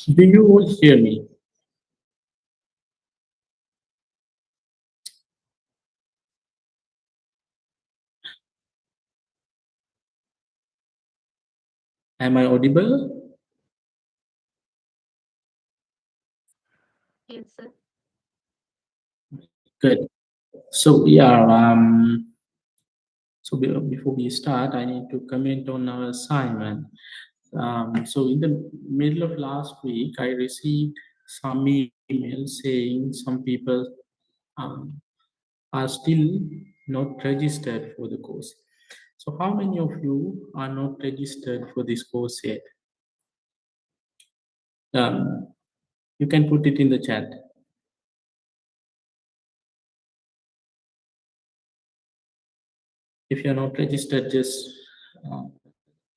Do you hear me? Am I audible? Yes, sir. Good. So yeah, before we start, I need to comment on our assignment. So in the middle of last week, I received some emails saying some people um, are still not registered for the course. So how many of you are not registered for this course yet? Um, you can put it in the chat. If you're not registered, just uh,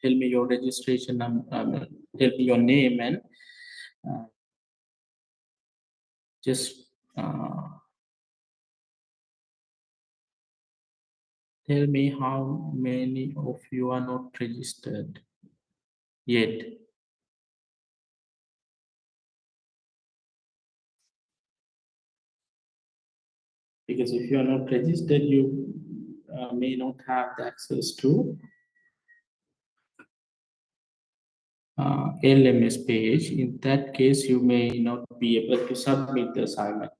tell me your registration number, tell me your name, and uh, just tell me how many of you are not registered yet. Because if you are not registered, you may not have the access to LMS page. In that case, you may not be able to submit the assignment.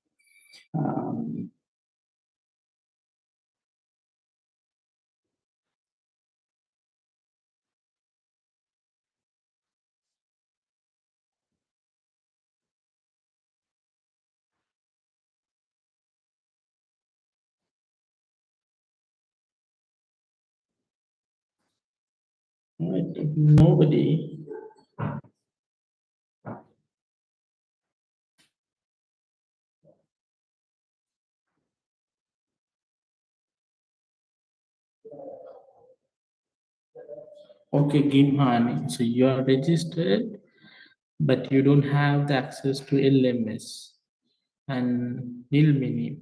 Um, right, nobody. Okay, Gimhani. So you are registered, but you don't have the access to LMS and Nilmini.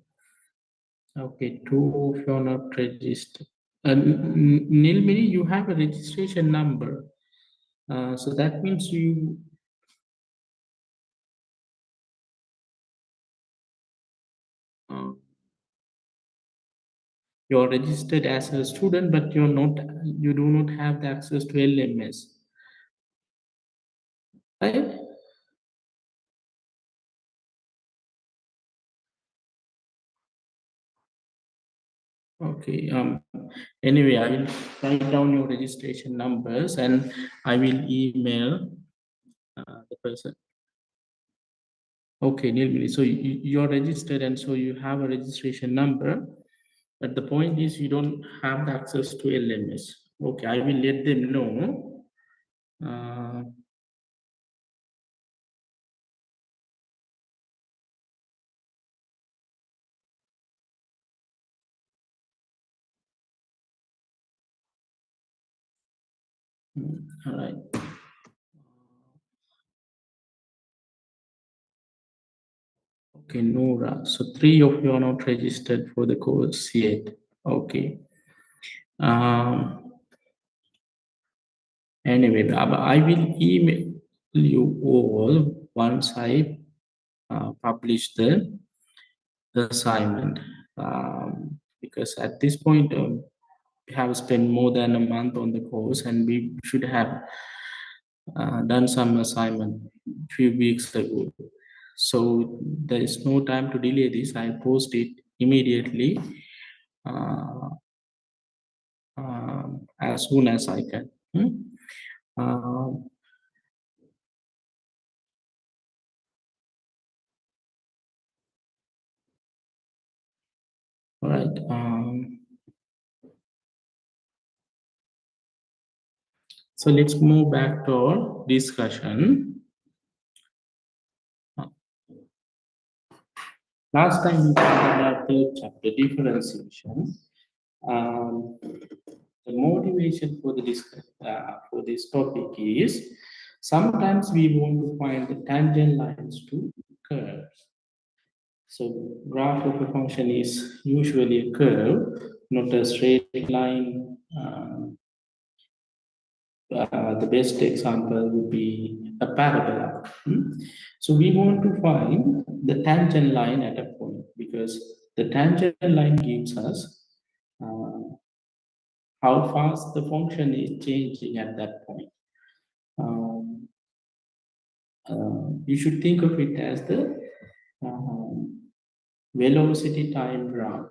Okay, two of you are not registered. Nilmini, you have a registration number. So that means uh, you're registered as a student, but you do not have the access to LMS, right? Okay. Anyway, I will write down your registration numbers and I will email the person. Okay, Nilmini. So you're registered and so you have a registration number, but the point is you don't have the access to LMS. Okay, I will let them know. Uh, all right. Okay, Nora. So three of you are not registered for the course yet. Okay. Um, anyway, I will email you all once I publish the assignment. Because at this point, we have spent more than a month on the course and we should have done some assignment few weeks ago. So there is no time to delay this. I'll post it immediately uh, as soon as I can. Uh, all right. So let's move back to our discussion. Last time we talked about the chapter differentiation. Um, the motivation for for this topic is sometimes we want to find the tangent lines to curves. So graph of a function is usually a curve, not a straight line. The best example would be a parabola. So we want to find the tangent line at a point because the tangent line gives us uh, how fast the function is changing at that point. Um, you should think of it as the velocity time graph.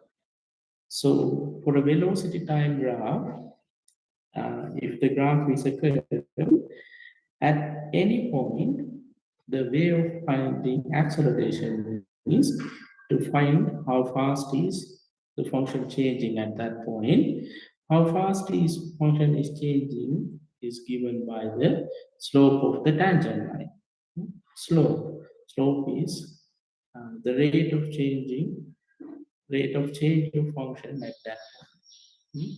So for a velocity time graph, if the graph is a curve, at any point, the way of finding acceleration is to find how fast is the function changing at that point. How fast is function is changing is given by the slope of the tangent line. Slope is the rate of change of function at that point.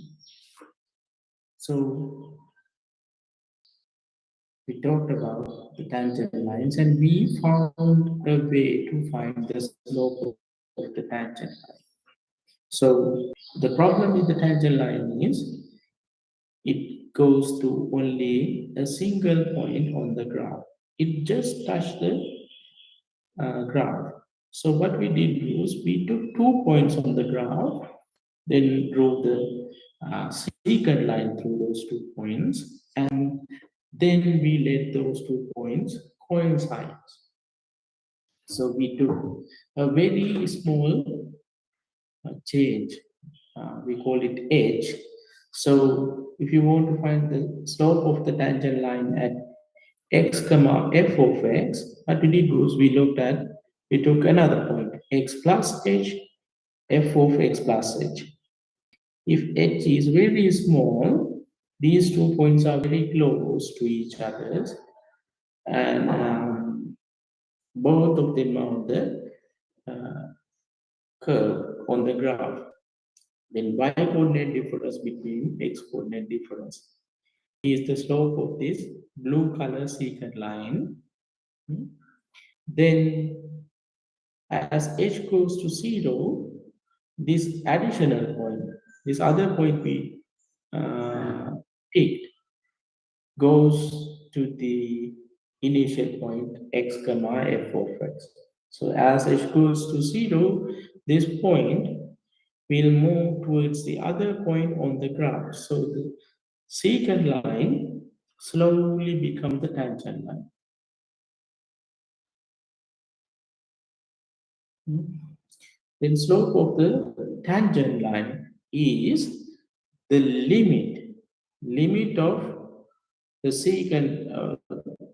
So we talked about the tangent lines and we found a way to find the slope of the tangent line. So the problem with the tangent line is it goes to only a single point on the graph. It just touched the graph. So what we did was we took 2 points on the graph, then drew the secant line through those 2 points, and then we let those 2 points coincide. So we took a very small change, we call it h. So if you want to find the slope of the tangent line at x comma f of x, what we did was we took another point, x plus h, f of x plus h. If h is very small, these 2 points are very close to each other, and both of them are on the curve on the graph. Then y coordinate difference between x coordinate difference is the slope of this blue color secant line. Then as h goes to 0, this additional point, this other point we picked, goes to the initial point x comma f of x. So as h goes to 0, this point will move towards the other point on the graph. So the secant line slowly becomes the tangent line. Then slope of the tangent line is the limit of the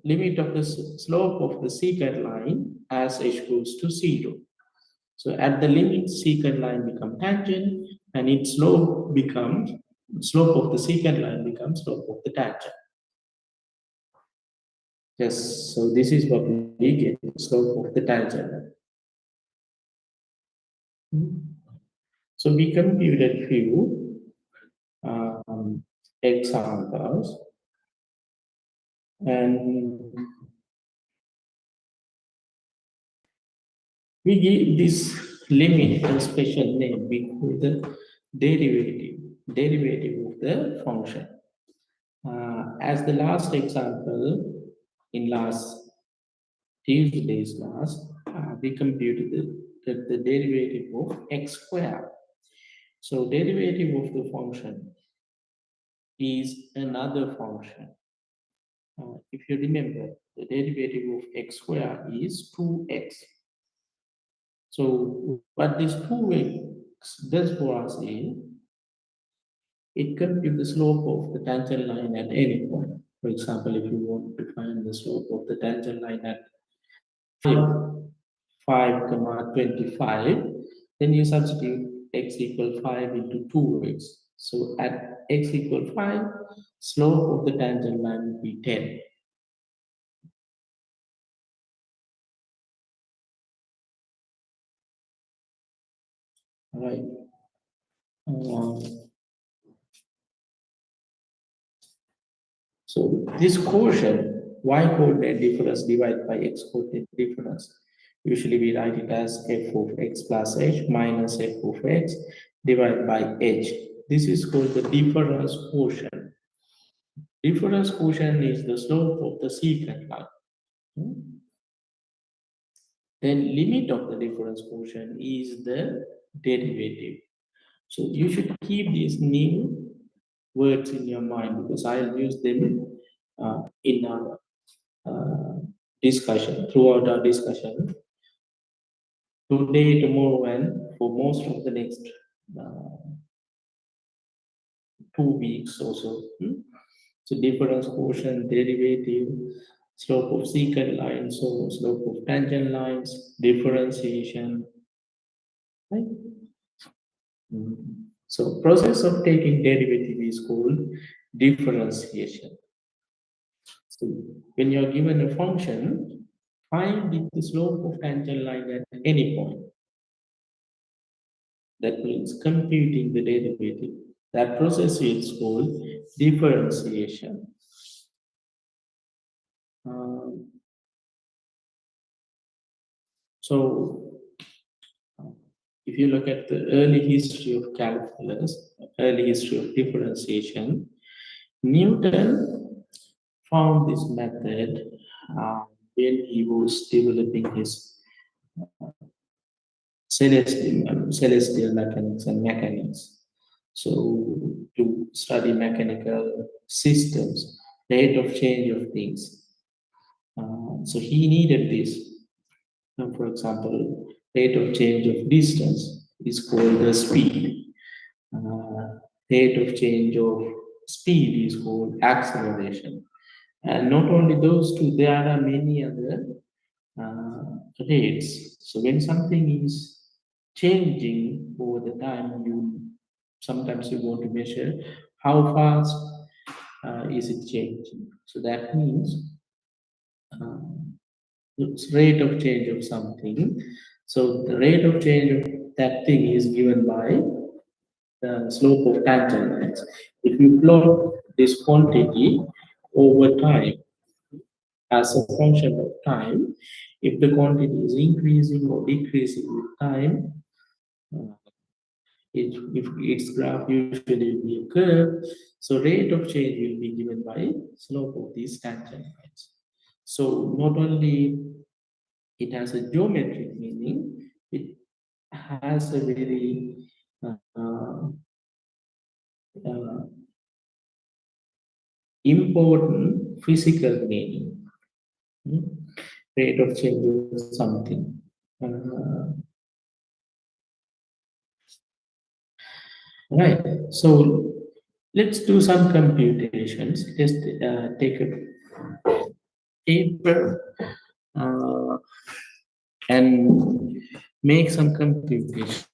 limit of the slope of the secant line as h goes to 0. So at the limit, secant line becomes tangent, and its slope of the secant line becomes slope of the tangent. Yes, so this is what we get, slope of the tangent. So we computed few examples, and we give this limit a special name. We call the derivative of the function. As the last example in last Tuesday's class, we computed the derivative of x squared. So derivative of the function is another function. If you remember, the derivative of x squared is 2x. So what this 2x does for us is, it computes the slope of the tangent line at any point. For example, if you want to find the slope of the tangent line at 5, comma 25, then you substitute x equal 5 into 2x. So at x equal 5, slope of the tangent line will be 10. All right. So this quotient, y coordinate difference divided by x coordinate difference, usually we write it as f of x plus h minus f of x divided by h. This is called the difference quotient. Difference quotient is the slope of the secant line. Then limit of the difference quotient is the derivative. So you should keep these new words in your mind because I'll use them in our discussion, throughout our discussion, today, tomorrow, and for most of the next uh, 2 weeks also. So difference quotient, derivative, slope of secant lines, so slope of tangent lines, differentiation, right? So process of taking derivative is called differentiation. So when you are given a function, find the slope of tangent line at any point. That means computing the derivative. That process is called differentiation. Um, so if you look at the early history of calculus, early history of differentiation, Newton found this method when he was developing his celestial mechanics and mechanics. So to study mechanical systems, rate of change of things. So he needed this. For example, rate of change of distance is called the speed. Uh, Rate of change of speed is called acceleration. And not only those two, there are many other rates. So when something is changing over the time, you sometimes you want to measure how fast is it changing. So that means its rate of change of something. So the rate of change of that thing is given by the slope of tangent lines. If you plot this quantity over time as a function of time, if the quantity is increasing or decreasing with time, uh, if its graph usually will be a curve, so rate of change will be given by slope of these tangent lines. So not only it has a geometric meaning, it has a very uh, important physical meaning. Rate of change of something. Right. So let's do some computations. Just take a paper and make some computation.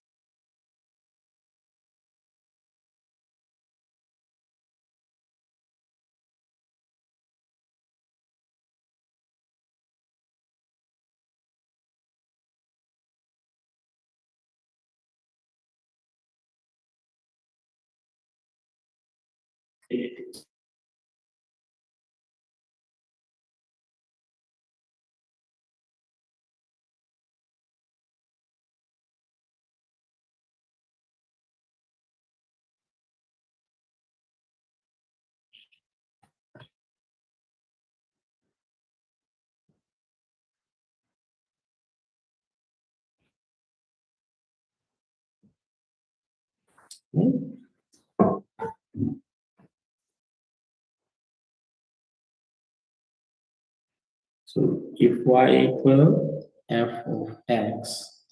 So if y equal f of x,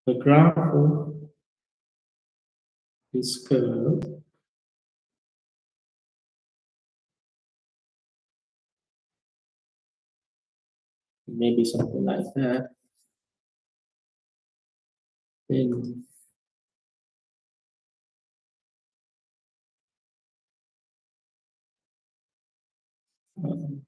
the graph of this curve maybe something like that. Then um,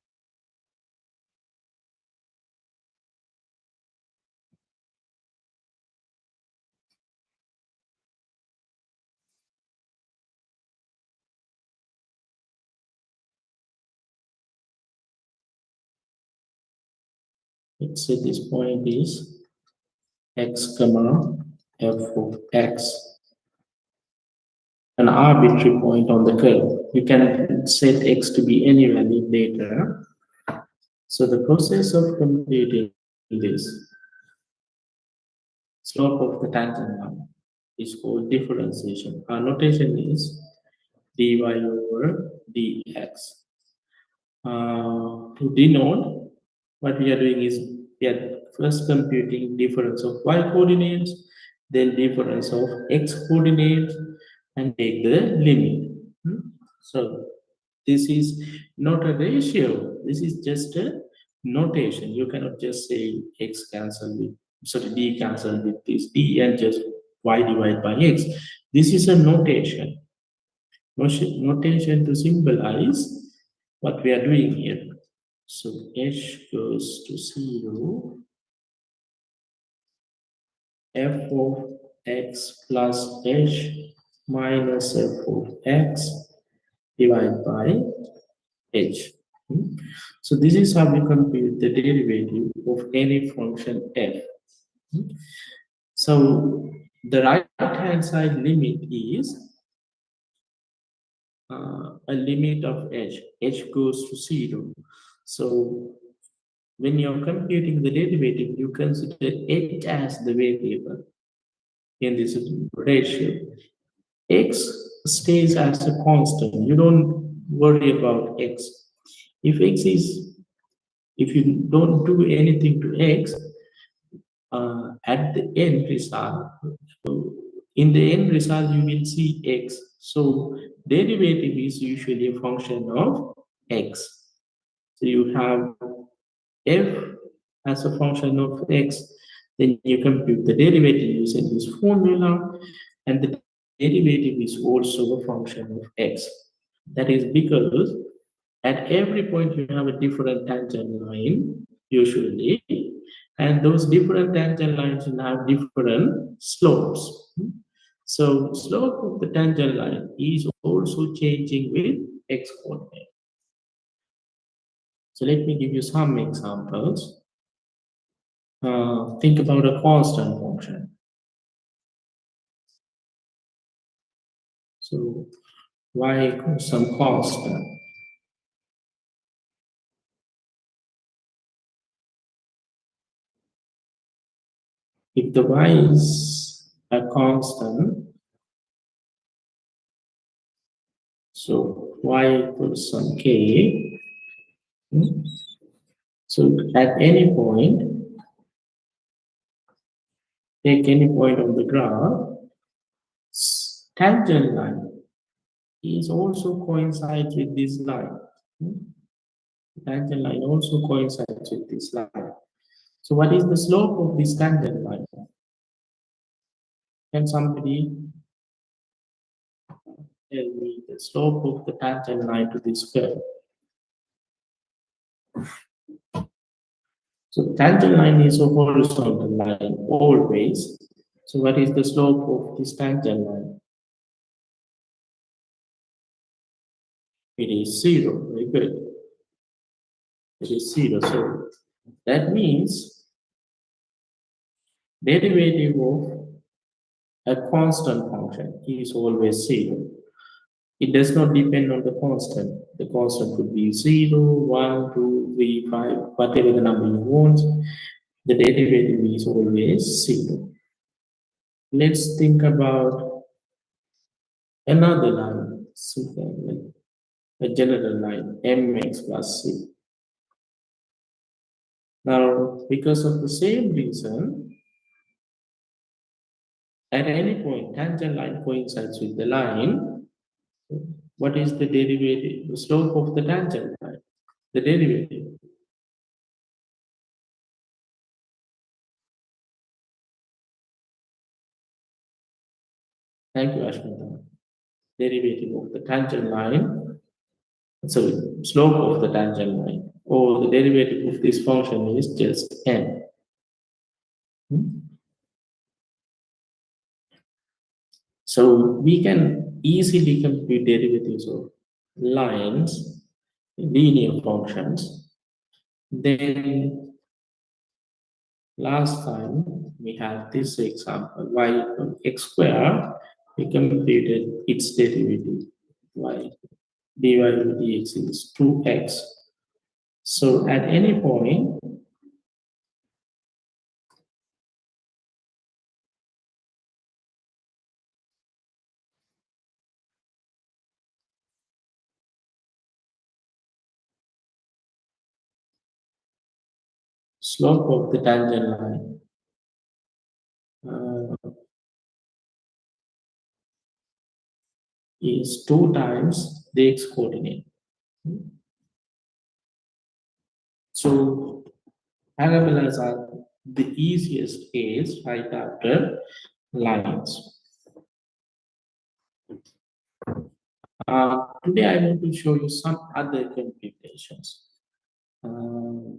let's say this point is x comma f of x. an arbitrary point on the curve. You can set x to be any value later. So the process of computing this slope of the tangent line is called differentiation. Our notation is dy over dx. To denote, what we are doing is we are first computing difference of y coordinates, then difference of x coordinates, and take the limit. So this is not a ratio. This is just a notation. You cannot just say x cancel with, sorry, d cancel with this d and just y divided by x. This is a notation. Notation to symbolize what we are doing here. So h goes to 0, f of x plus h minus f of x divided by h. So this is how we compute the derivative of any function f. So the right hand side limit is a limit of h goes to 0. So when you're computing the derivative, you consider h as the variable in this ratio. X stays as a constant. You don't worry about x. If you don't do anything to x, at the end result, in the end result, you will see x. So derivative is usually a function of x. So you have f as a function of x, then you compute the derivative using this formula, and the derivative is also a function of x. That is because at every point you have a different tangent line, usually, and those different tangent lines will have different slopes. So slope of the tangent line is also changing with x coordinate. So let me give you some examples. Think about a constant function. So y equals some constant. If the y is a constant, so y equals some k. So at any point, take any point on the graph, tangent line is also coincides with this line. Tangent line also coincides with this line. So what is the slope of this tangent line? Can somebody tell me the slope of the tangent line to this curve? So tangent line is a horizontal line always. So what is the slope of this tangent line? It is 0. Very good. It is 0. So that means derivative of a constant function is always 0. It does not depend on the constant. The constant could be 0, 1, 2, 3, 5, whatever the number you want. The derivative is always 0. Let's think about another line, a general line, mx plus c. Now, because of the same reason, at any point, tangent line coincides with the line. What is the derivative, the slope of the tangent line? The derivative. Thank you, Ashmita. Derivative of the tangent line, so slope of the tangent line, or the derivative of this function is just n. So we can easily compute derivatives of lines, linear functions. Then last time we had this example, y equals x squared we computed its derivative, y dy by dx is 2x. So at any point, slope of the tangent line is 2 times the x coordinate. So parabolas are the easiest case right after lines. Today I want to show you some other computations. Uh,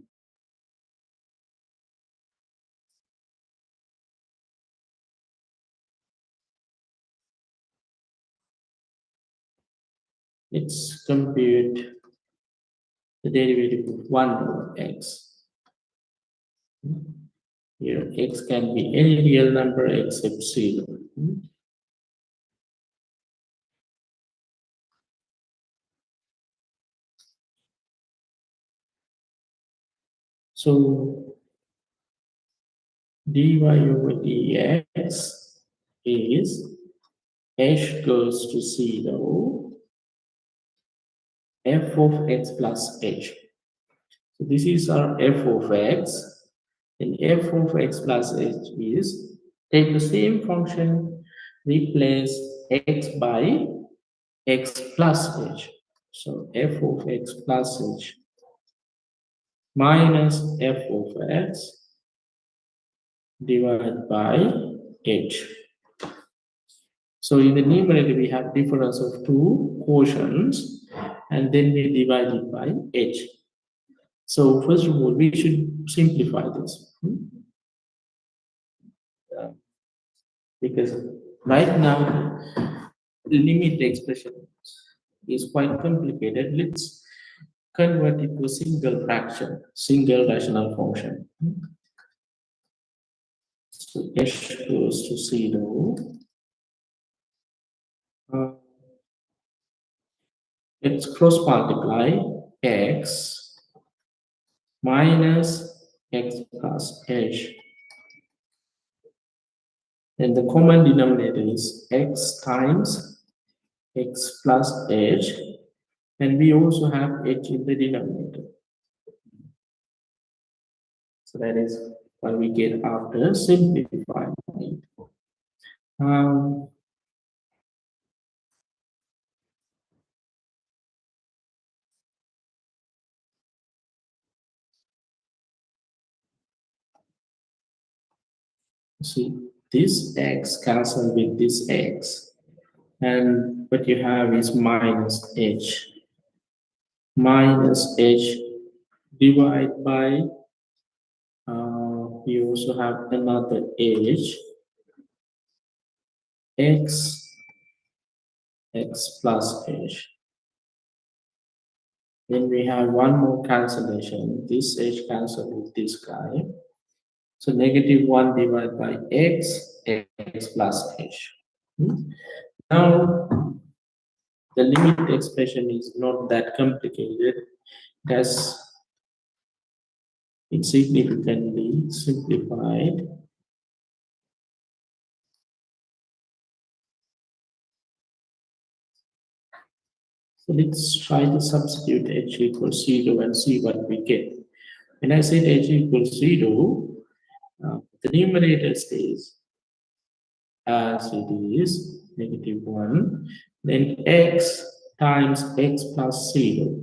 let's compute the derivative of 1 over x. Here, x can be any real number except 0. So dy over dx is h goes to 0, f of x plus h. So this is our f of x, and f of x plus h is take the same function, replace x by x plus h. So f of x plus h minus f of x divided by h. So in the numerator, we have difference of two quotients, and then we divide it by h. So first of all, we should simplify this. Because right now, the limit expression is quite complicated. Let's convert it to a single fraction, single rational function. So h goes to 0. Let's cross multiply x minus x plus h. And the common denominator is x times x plus h. And we also have h in the denominator. So that is what we get after simplifying it. See, this x cancel with this x. And what you have is minus h. Minus h divided by, we also have another h, x plus h. Then we have one more cancellation. This h cancel with this guy. So negative 1 divided by x plus h. Now, the limit expression is not that complicated. That's it's significantly simplified. So let's try to substitute h equals 0 and see what we get. When I said h equals 0, the numerator stays as it is, negative 1. Then x times x plus 0.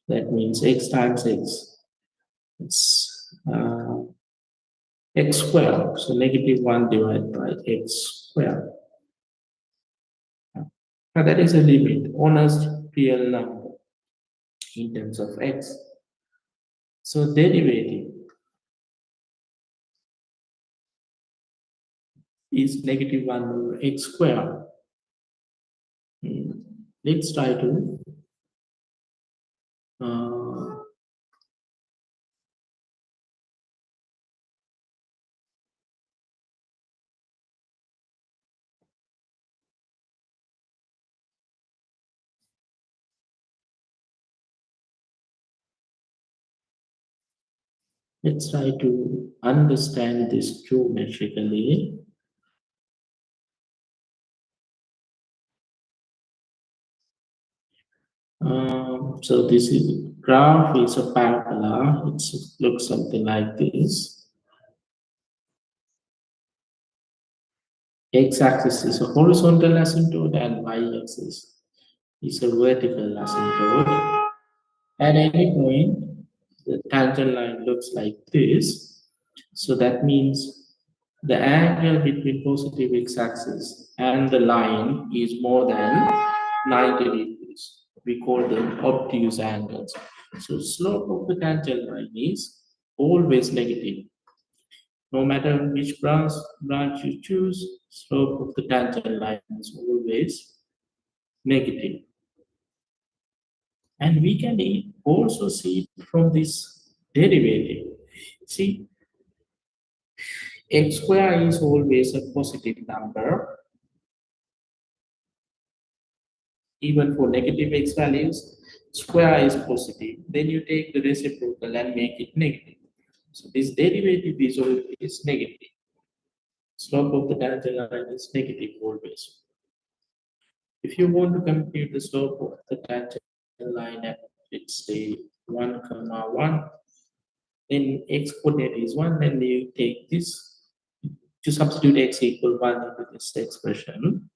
That means x times x. It's x squared. So negative 1 divided by x squared. Now that is a limit, honest real number in terms of x. So derivative is negative 1 over x squared. Let's try to Let's try to understand this geometrically. So this is graph is a parabola. It looks something like this. X-axis is a horizontal asymptote and y-axis is a vertical asymptote. At any point, the tangent line looks like this. So that means the angle between positive x-axis and the line is more than 90 degrees. We call them obtuse angles. So slope of the tangent line is always negative. No matter which branch you choose, slope of the tangent line is always negative. And we can also see it from this derivative. See, x square is always a positive number, even for negative x values, square is positive. Then you take the reciprocal and make it negative. So this derivative is always negative. Slope of the tangent line is negative always. If you want to compute the slope of the tangent line at, let's say, 1 comma 1, then x coordinate is 1, then you take this to substitute x equal 1 into this expression.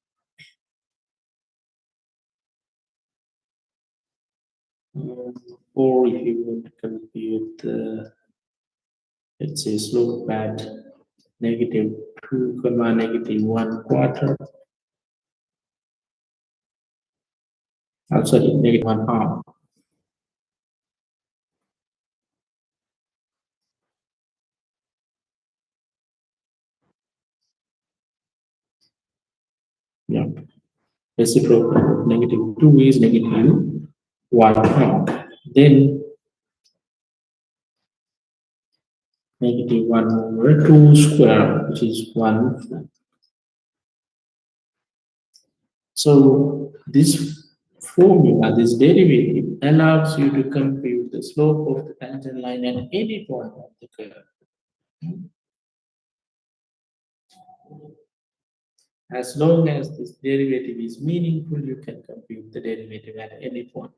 Or if you want to compute the, let's say, slope at negative 2 comma negative 1 quarter, sorry, negative 1 half. Yeah, reciprocal of negative 2 is negative 1 half. Then negative 1 over 2 square, which is 1. So this formula, this derivative, allows you to compute the slope of the tangent line at any point of the curve. As long as this derivative is meaningful, you can compute the derivative at any point.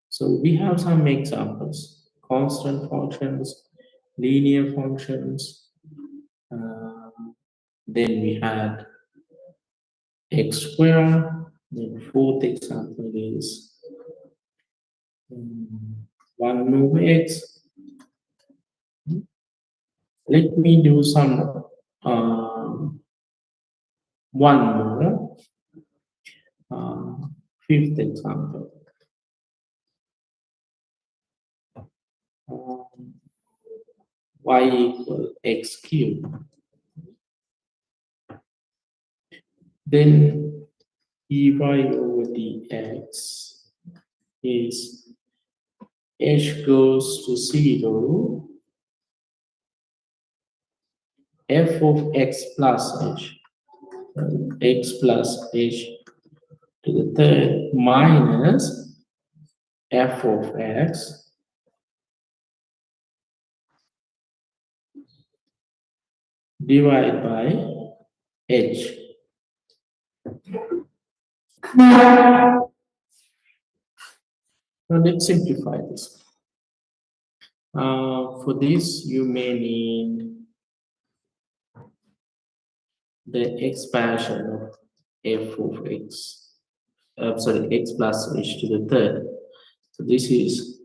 So we have some examples: constant functions, linear functions. Then we had x square. The fourth example is 1 over x. Let me do some one more. Fifth example. Y equal x cubed. Then dy over dx is h goes to 0, f of x plus h, x plus h to the third minus f of x divided by h. Now let's simplify this. For this, you may need the expansion of f of x, sorry, x plus h to the third. So this is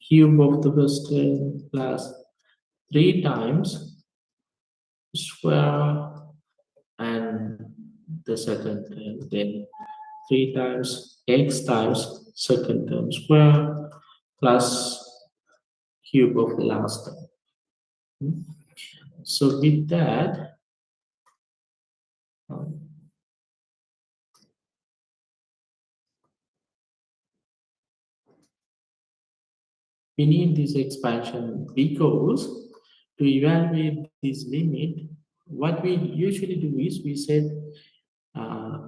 cube of the first term plus 3 times square and the second term, then 3 times x times second term square plus cube of the last term. So with that, we need this expansion because to evaluate this limit, what we usually do is we set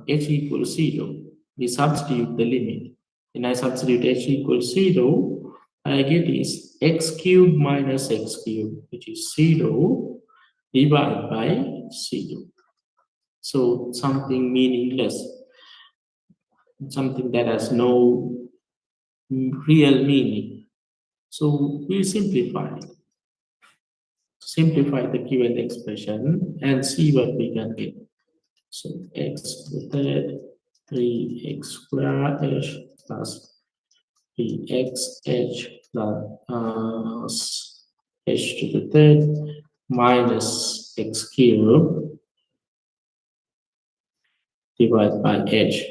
h equals 0. We substitute the limit. When I substitute h equals 0, I get is x cubed minus x cubed, which is 0 divided by 0. So something meaningless, something that has no real meaning. So we simplify it. Simplify the given expression and see what we can get. So x to the third, 3x squared h plus 3xh plus h to the third minus x cubed divided by h.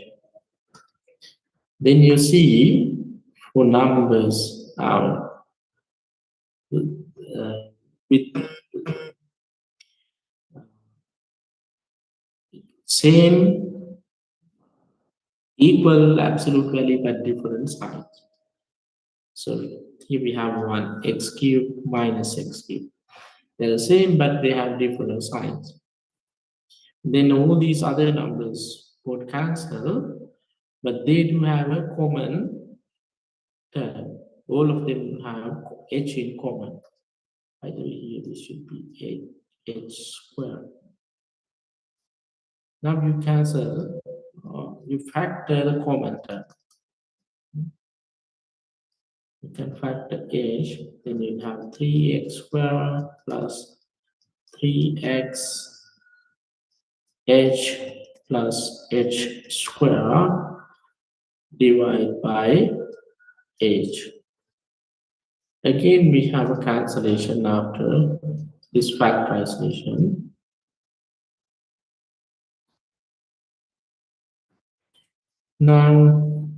Then you see for numbers with same equal absolute value but different signs. So here we have one x cubed minus x cubed. They're the same but they have different signs. Then all these other numbers would cancel, but they do have a common term. All of them have h in common. By the way, here this should be h squared. Now you cancel, you factor the common term. You can factor h, then you have 3x squared plus 3x h plus h squared divided by h. Again, we have a cancellation after this factorization. Now,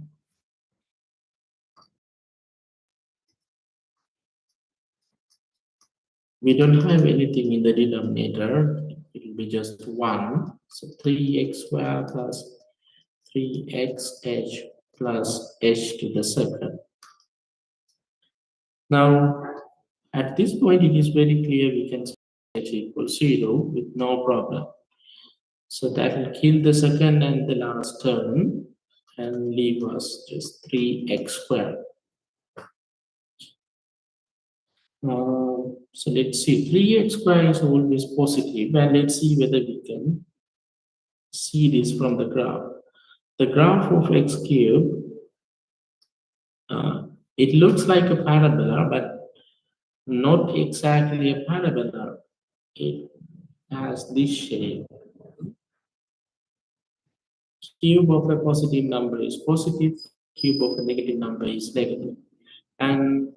we don't have anything in the denominator. It will be just 1. So 3x squared plus 3xh plus h to the second. Now, at this point, it is very clear we can say h equals 0 with no problem. So that will kill the second and the last term and leave us just 3x squared. So let's see, 3x squared is always positive, and let's see whether we can see this from the graph. The graph of x cubed, it looks like a parabola, but not exactly a parabola. It has this shape. Cube of a positive number is positive, cube of a negative number is negative. And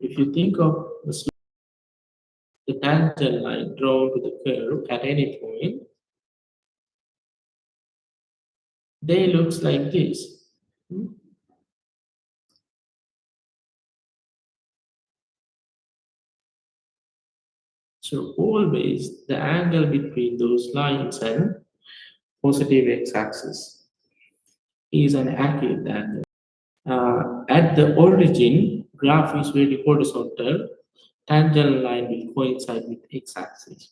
if you think of the tangent line drawn to the curve at any point, they looks like this. So always the angle between those lines and positive x-axis is an accurate angle. At the origin, graph is very horizontal, tangent line will coincide with x-axis.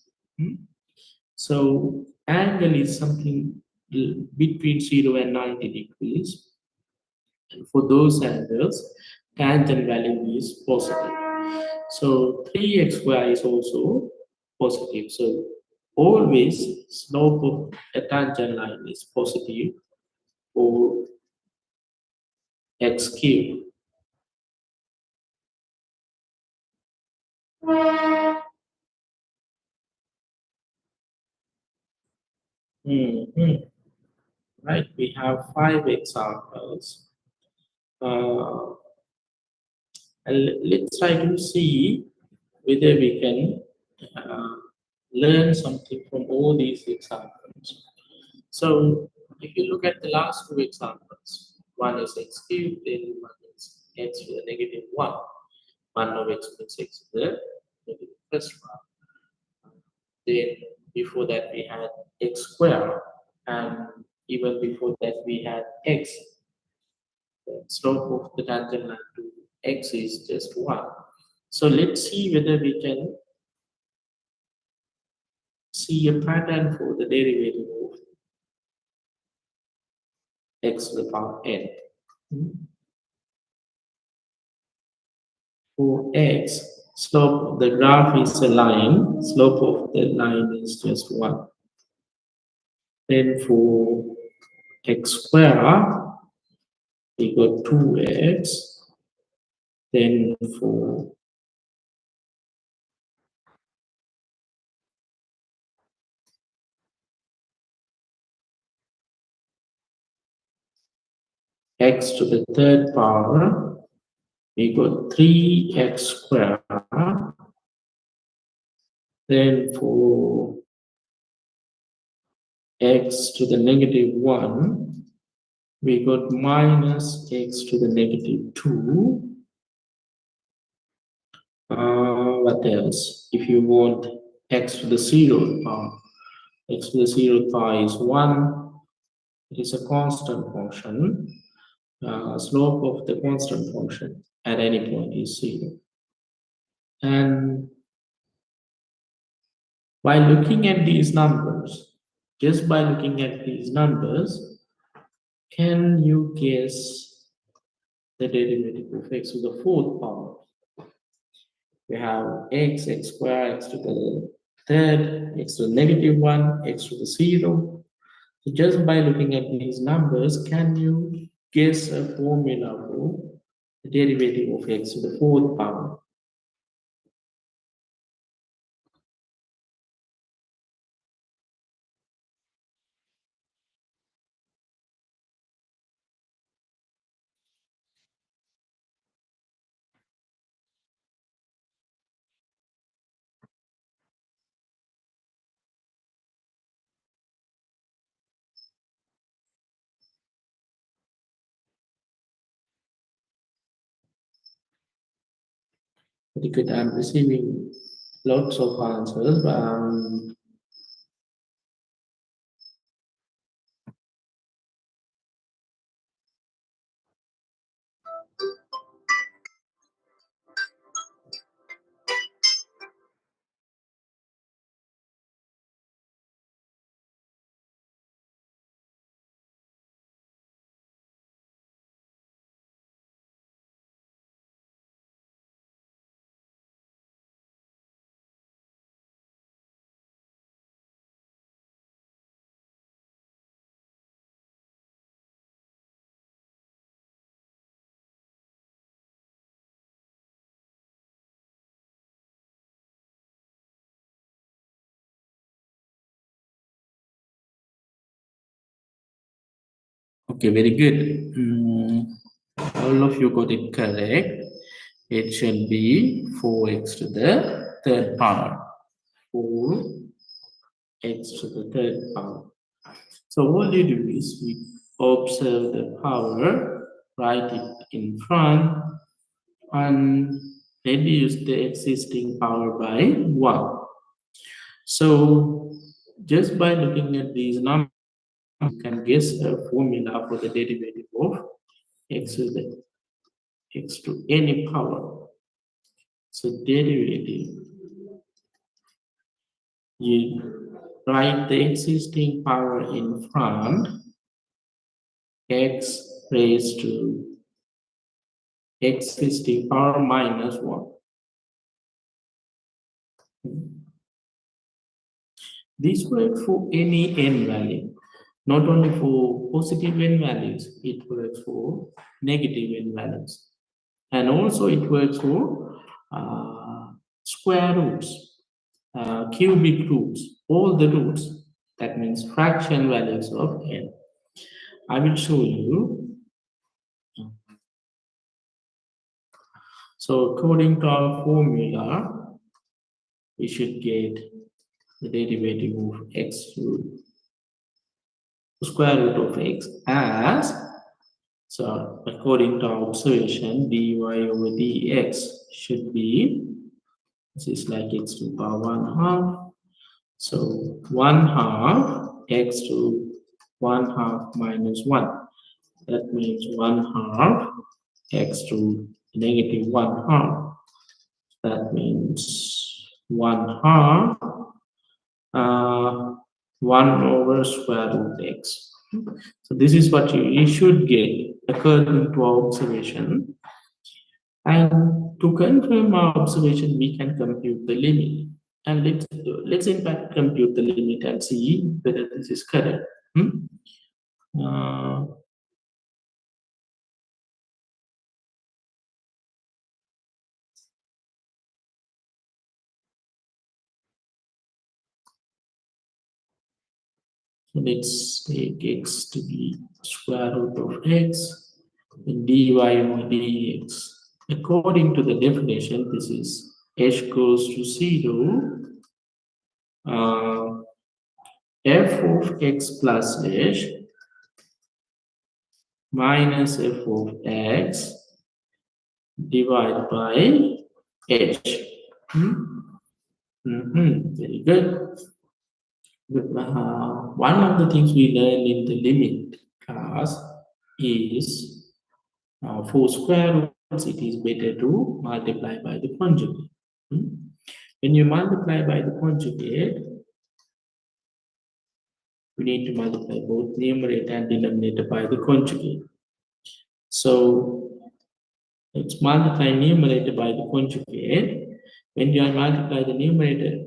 So angle is something between 0 and 90 degrees. And for those angles, tangent value is positive. So 3xy is also positive. So always slope of a tangent line is positive for x cubed. Right, we have 5 examples. And let's try to see whether we can learn something from all these examples. So if you look at the last two examples, one is x cubed, then one is x with a negative 1. 1 of x plus x to the negative first one. Then before that we had x squared, and even before that we had x. The slope of the tangent line to x is just 1. So let's see whether we can see a pattern for the derivative of x to the power n. for x, slope of the graph is a line, slope of the line is just 1. Then for x square, we got 2x. Then for x to the third power, we got 3x squared. Then for x to the negative 1, we got minus x to the negative 2. What else? If you want x to the 0th power, x to the 0th power is 1. It is a constant function. Slope of the constant function at any point is 0. And by looking at these numbers, just by looking at these numbers, can you guess the derivative of x to the 4th power? We have x squared, x to the third, x to the negative 1, x to the 0. So just by looking at these numbers, can you guess a formula for the derivative of x to the 4th power? Very good. I'm receiving lots of answers. Okay, very good. All of you got it correct. It should be 4x to the third power. 4x to the third power. So what you do is we observe the power, write it in front, and reduce the existing power by 1. So just by looking at these numbers, you can guess a formula for the derivative of x to any power. So derivative, you write the existing power in front, x raised to existing power minus 1. This works for any n value, not only for positive n values, it works for negative n values. And also it works for square roots, cubic roots, all the roots. That means fraction values of n. I will show you. So according to our formula, we should get the derivative of x to square root of x as, so according to our observation, dy over dx should be, this is like x to the power 1/2. So 1/2 x to 1/2 minus 1. That means 1/2 x to negative 1/2. That means 1/2 1 over square root x. So this is what you should get according to our observation. And to confirm our observation, we can compute the limit. And let's in fact compute the limit and see whether this is correct. Uh, so let's take x to be square root of x and dy over dx. According to the definition, this is h goes to 0, uh, f of x plus h minus f of x divided by h. Very good. One of the things we learned in the limit class is for square roots, it is better to multiply by the conjugate. When you multiply by the conjugate, we need to multiply both numerator and denominator by the conjugate. So let's multiply numerator by the conjugate. When you multiply the numerator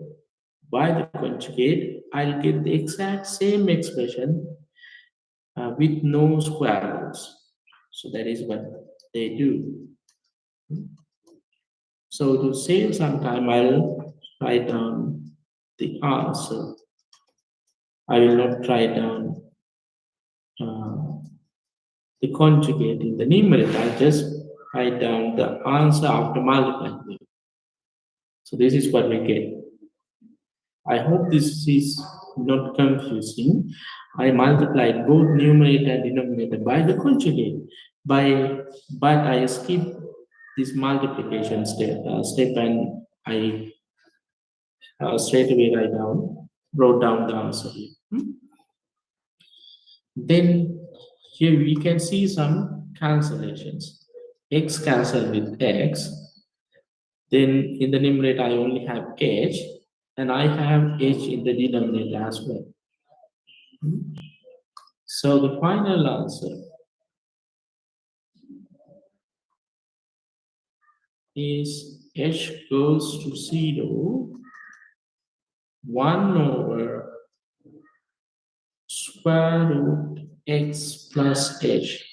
by the conjugate, I'll get the exact same expression with no square roots. So that is what they do. So to save some time, I'll write down the answer. I will not write down the conjugate in the numerator. I'll just write down the answer after multiplying. So this is what we get. I hope this is not confusing. I multiplied both numerator and denominator by the conjugate, but I skip this multiplication step, and I straight away wrote down the answer here. Then here we can see some cancellations. X cancel with x. Then in the numerator I only have h, and I have h in the denominator as well. So the final answer is h goes to 0, 1 over square root x plus h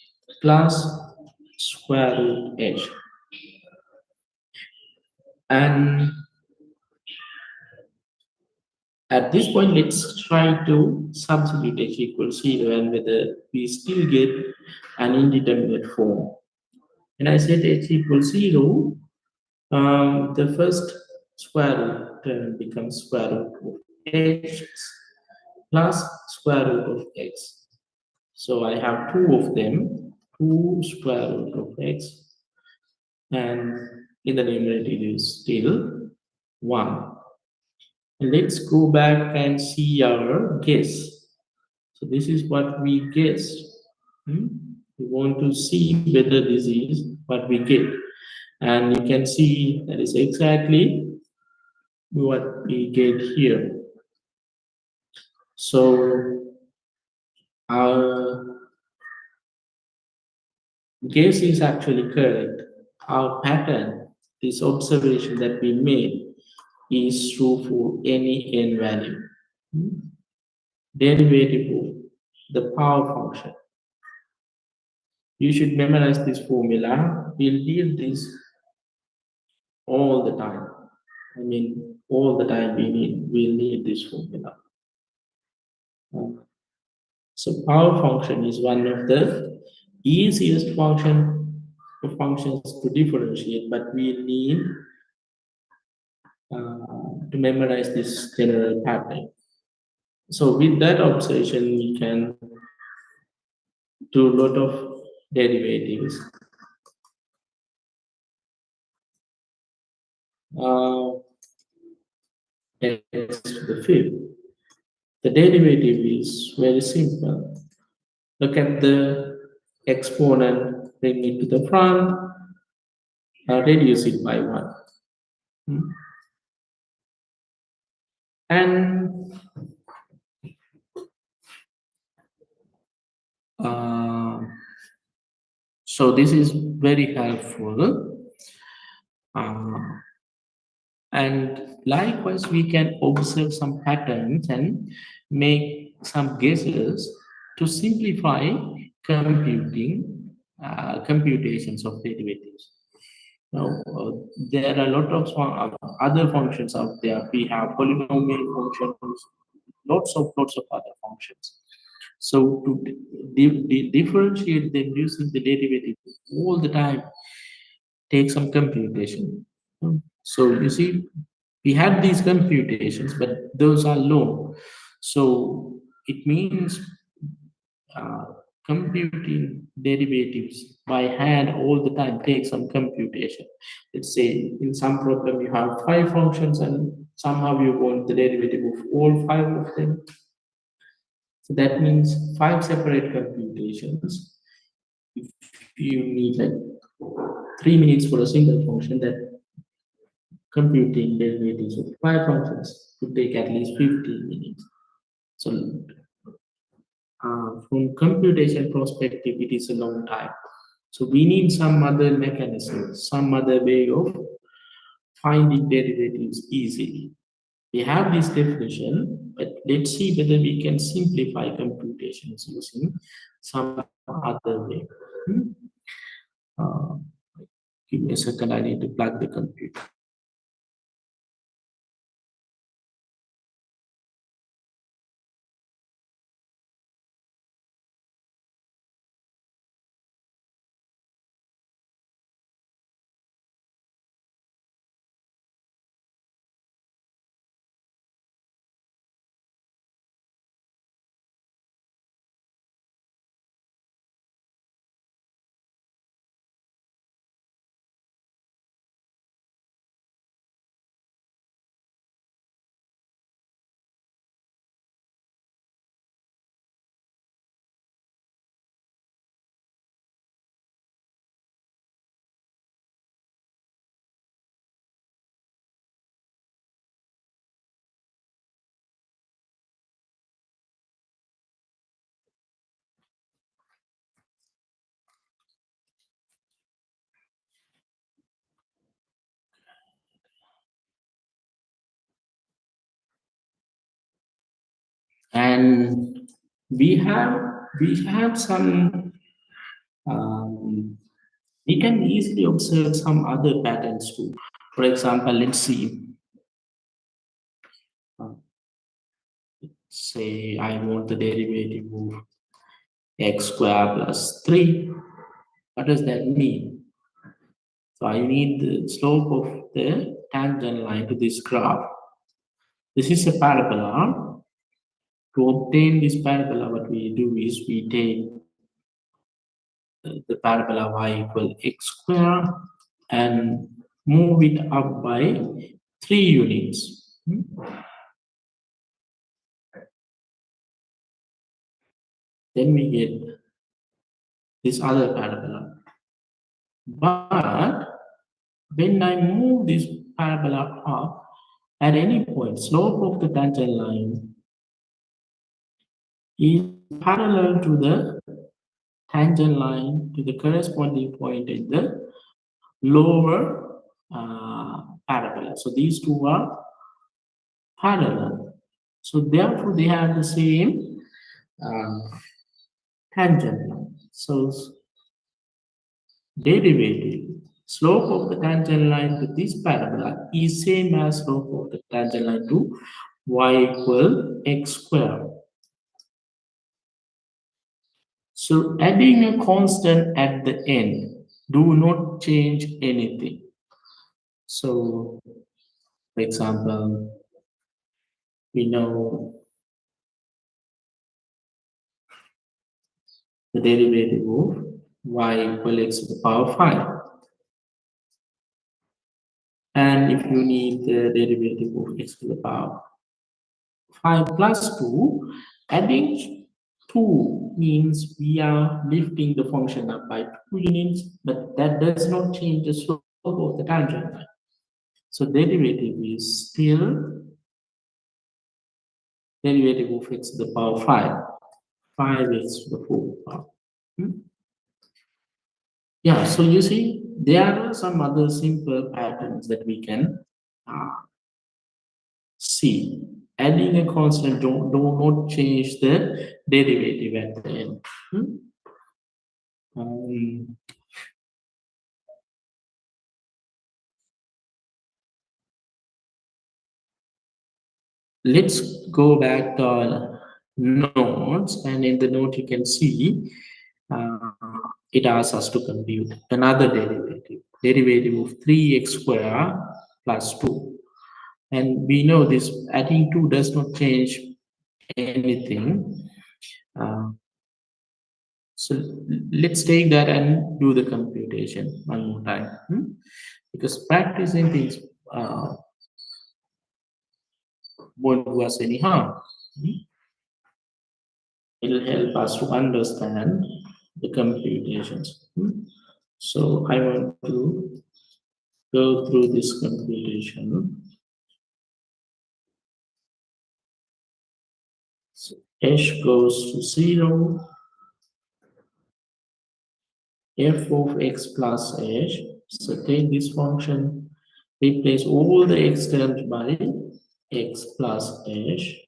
plus square root h. And at this point, let's try to substitute h equals 0 and whether we still get an indeterminate form. When I said h equals 0, the first square root term becomes square root of h plus square root of x. So I have two of them, 2 square root of x, and in the numerator it is still 1. And let's go back and see our guess. So this is what we guessed. We want to see whether this is what we get. And you can see that is exactly what we get here. So our guess is actually correct. Our pattern, this observation that we made, is true for any n value. Derivative of the power function. You should memorize this formula. We'll need this all the time. I mean, all the time we'll need this formula. So power function is one of the easiest functions to differentiate, but we need to memorize this general pattern. So with that observation, we can do a lot of derivatives. X to the fifth. The derivative is very simple. Look at the exponent, bring it to the front, reduce it by 1. And so this is very helpful. Uh, and likewise, we can observe some patterns and make some guesses to simplify computations of derivatives. Now, there are a lot of other functions out there. We have polynomial functions, lots of other functions. So to differentiate them using the derivative all the time take some computation. So you see, we had these computations, but those are low. So it means uh, computing derivatives by hand all the time takes some computation. Let's say in some problem you have five functions and somehow you want the derivative of all five of them. So that means five separate computations. If you need like 3 minutes for a single function, that computing derivatives of five functions would take at least 15 minutes. So from computation perspective, it is a long time. So we need some other mechanism, some other way of finding derivatives easily. We have this definition, but let's see whether we can simplify computations using some other way. Hmm? Uh, Give me a second, I need to plug the computer. And we have some we can easily observe some other patterns too. For example, let's see. uh, Say I want the derivative of x square plus 3. What does that mean? So I need the slope of the tangent line to this graph. This is a parabola. To obtain this parabola, what we do is we take the parabola y equal x square and move it up by 3 units. Then we get this other parabola. But when I move this parabola up, at any point, slope of the tangent line is parallel to the tangent line to the corresponding point in the lower parabola. So these two are parallel. So therefore, they have the same uh, tangent line. So derivative slope of the tangent line to this parabola is same as slope of the tangent line to y equal x square. So adding a constant at the end do not change anything. So for example, we know the derivative of y equal x to the power 5. And if you need the derivative of x to the power 5 plus 2, adding 2 means we are lifting the function up by 2 units, but that does not change the slope of the tangent line. So derivative is still derivative of x to the power 5, 5x to the 4th power. Hmm? Yeah, so you see, there are some other simple patterns that we can see. Adding a constant do not change the derivative at the end. Um, let's go back to our notes, and in the note you can see uh, it asks us to compute another derivative of 3x squared plus 2. And we know this adding 2 does not change anything. So let's take that and do the computation one more time. Because practicing things won't do us any harm. It'll help us to understand the computations. So I want to go through this computation. So h goes to 0, f of x plus h. So take this function, replace all the x terms by x plus h.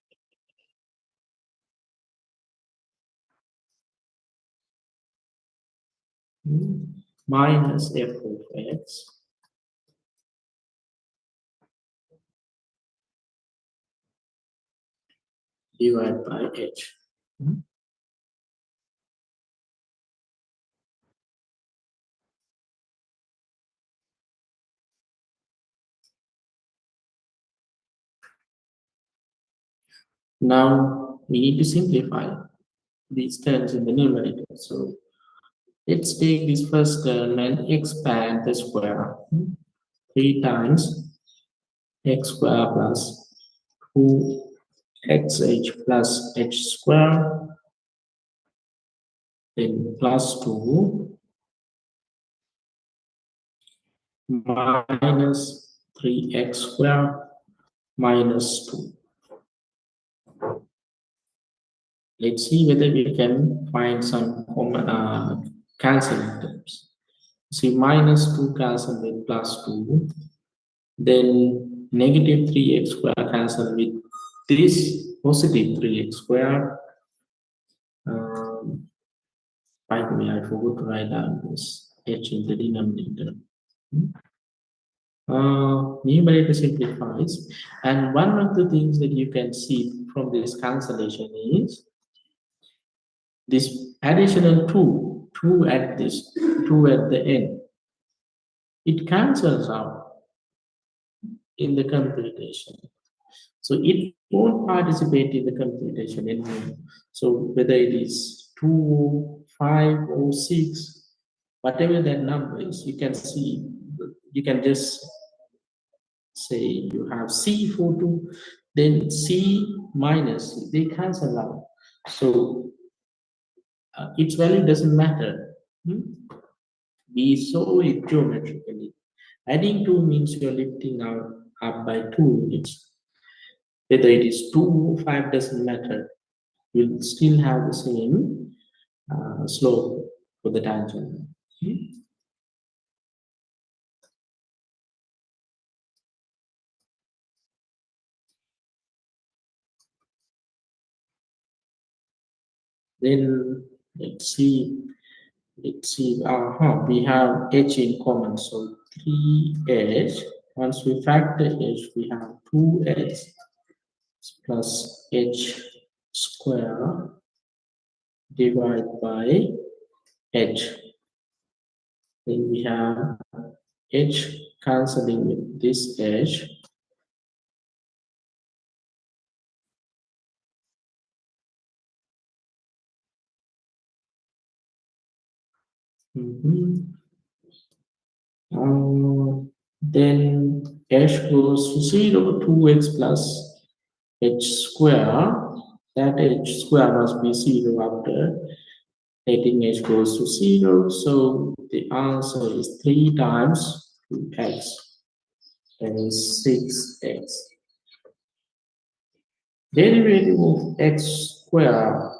Minus f of x divided by h. Now we need to simplify these terms in the numerator. So let's take this first term and expand the square. 3 times x squared plus 2xh plus h squared, then plus 2 minus 3x squared minus 2. Let's see whether we can find some cancelling terms. See, minus 2 cancel with plus 2, then negative 3x squared cancel with this positive 3x squared. By the way, I forgot to write down this h in the denominator. Numerator simplifies, and one of the things that you can see from this cancellation is this additional 2 at this, 2 at the end. It cancels out in the computation. So it won't participate in the computation anymore. So whether it is 2, 5, or 6, whatever that number is, you can see, you can just say you have C for 2, then C minus, they cancel out. So its value doesn't matter. We saw it geometrically. Adding 2 means you're lifting out up by 2 units. Whether it is 2 or 5 doesn't matter. You'll still have the same slope for the tangent. Then let's see, we have h in common, so 3h. Once we factor h, we have 2h plus h square divided by h. Then we have h cancelling with this h. Then h goes to 0, 2x plus h square. That h square must be 0 after letting h goes to 0. So the answer is 3 times 2x. That is 6x. Derivative of x square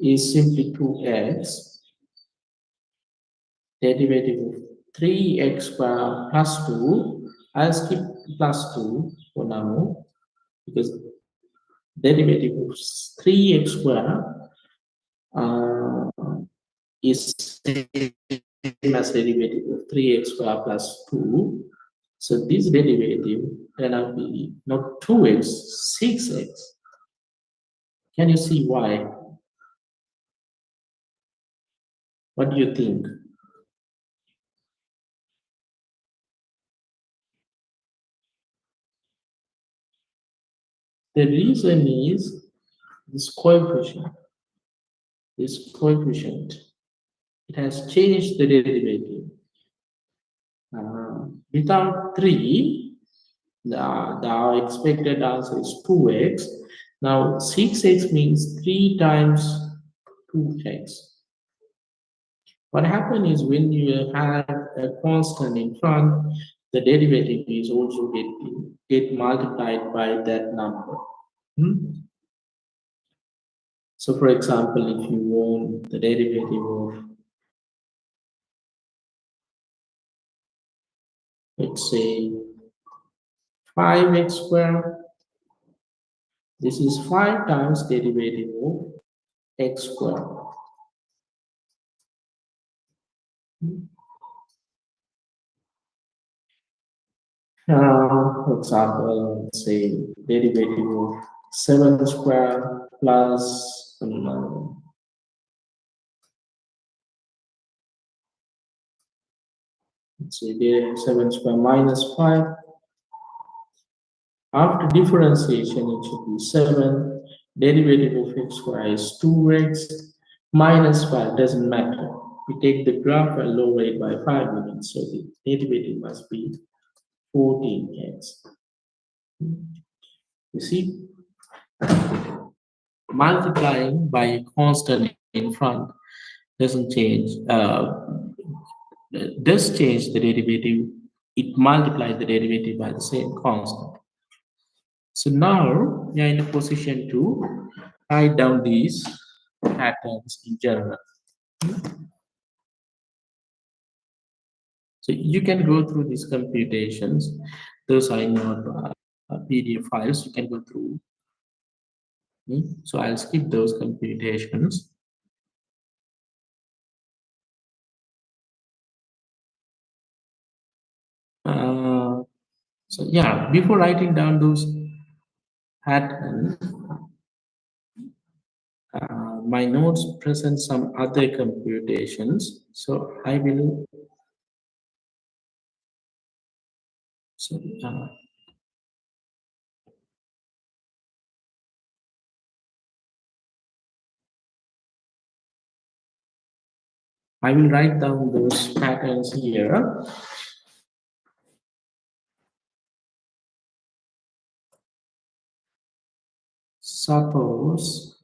is simply 2x. Derivative of 3x square plus 2. I'll skip plus 2 for now because derivative of 3x square uh, is same as derivative of 3x square plus 2. So this derivative cannot be not 2x, 6x. Can you see why? What do you think? The reason is this coefficient. This coefficient, it has changed the derivative. Without 3, the expected answer is 2x. Now 6x means 3 times 2x. What happens is when you have a constant in front, the derivative is also get multiplied by that number. Hmm? So for example, if you want the derivative of, let's say, 5x squared, this is 5 times derivative of x squared. For example, let's say derivative of 7 squared plus let's say there 7 squared minus 5. After differentiation, it should be 7. Derivative of x squared is 2x minus 5, doesn't matter. We take the graph and lower it by 5 units, so the derivative must be 14x. You see, multiplying by a constant in front doesn't change, does change the derivative. It multiplies the derivative by the same constant. So now we are in a position to write down these patterns in general. So you can go through these computations. Those are in your PDF files. You can go through. So I'll skip those computations. So yeah, before writing down those patterns, my notes present some other computations. So I will. So I will write down those patterns here. Suppose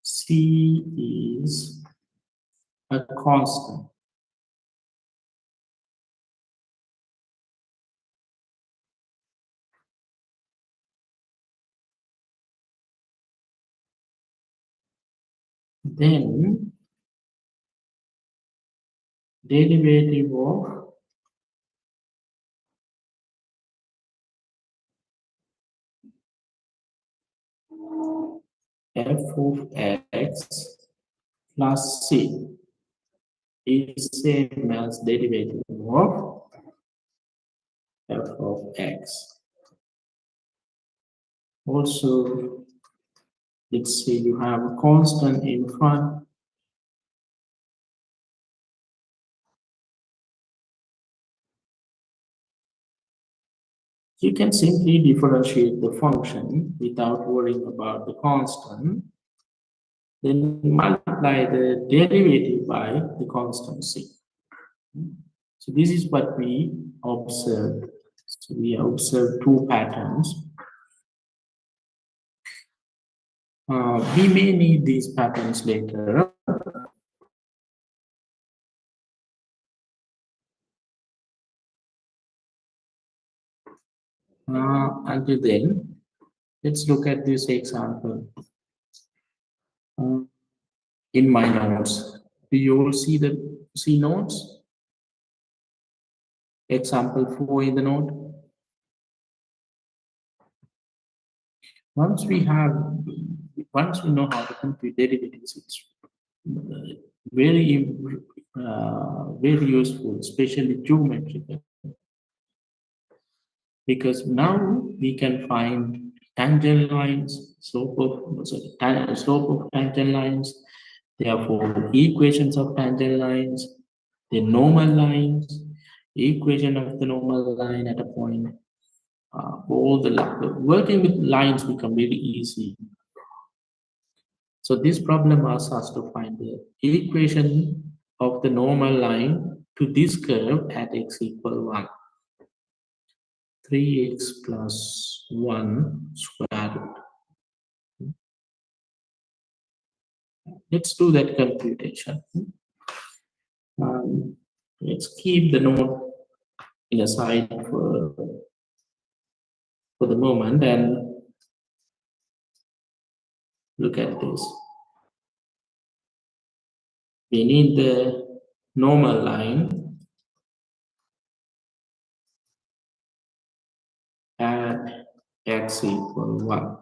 C is a constant. Then derivative of f of x plus c is same as derivative of f of x. Also, let's say you have a constant in front. You can simply differentiate the function without worrying about the constant. Then multiply the derivative by the constant c. So this is what we observed. So we observed two patterns. We may need these patterns later. Until then, let's look at this example. uh, in my notes. Do you all see notes? Example 4 in the note. Once we have, once we know how to compute derivatives, it's very, very useful, especially geometrical, because now we can find tangent lines, slope of tangent lines, therefore equations of tangent lines, the normal lines, equation of the normal line at a point. All the working with lines become very easy. So this problem asks us to find the equation of the normal line to this curve at x equal 1. 3x plus 1 square root. Let's do that computation. Let's keep the note in a side for the moment and look at this. We need the normal line at x equal 1.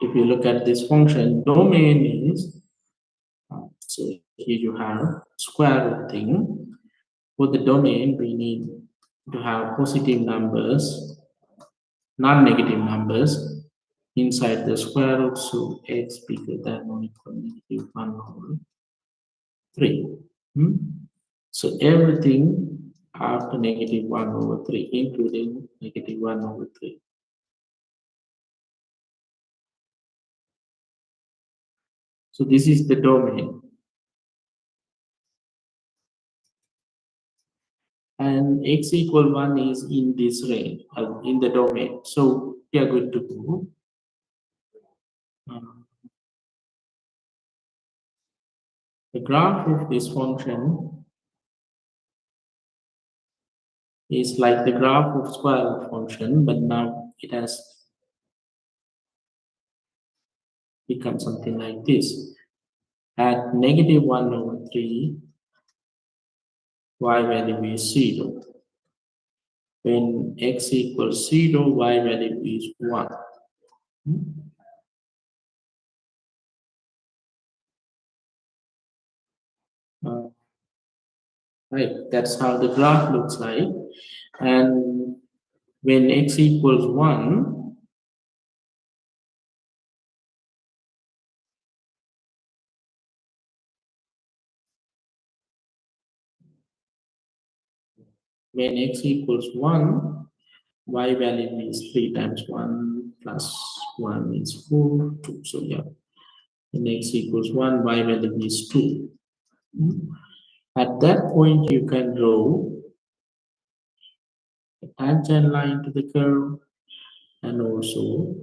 If you look at this function, domain is, so here you have square root thing. For the domain, we need to have positive numbers, non-negative numbers inside the square root, so x bigger than or equal to negative 1 over 3. So everything after negative 1 over 3, including negative 1 over 3. So this is the domain. And x equal 1 is in this range, in the domain. So we are good to go. The graph of this function is like the graph of square root function, but now it has become something like this. At negative 1 over 3, y value is 0. When x equals 0, y value is 1. Right, that's how the graph looks like. And when x equals 1, when x equals 1, y value is 3 times 1 plus 1 is 4, 2. So yeah, when x equals 1, y value is 2. At that point, you can draw a tangent line to the curve and also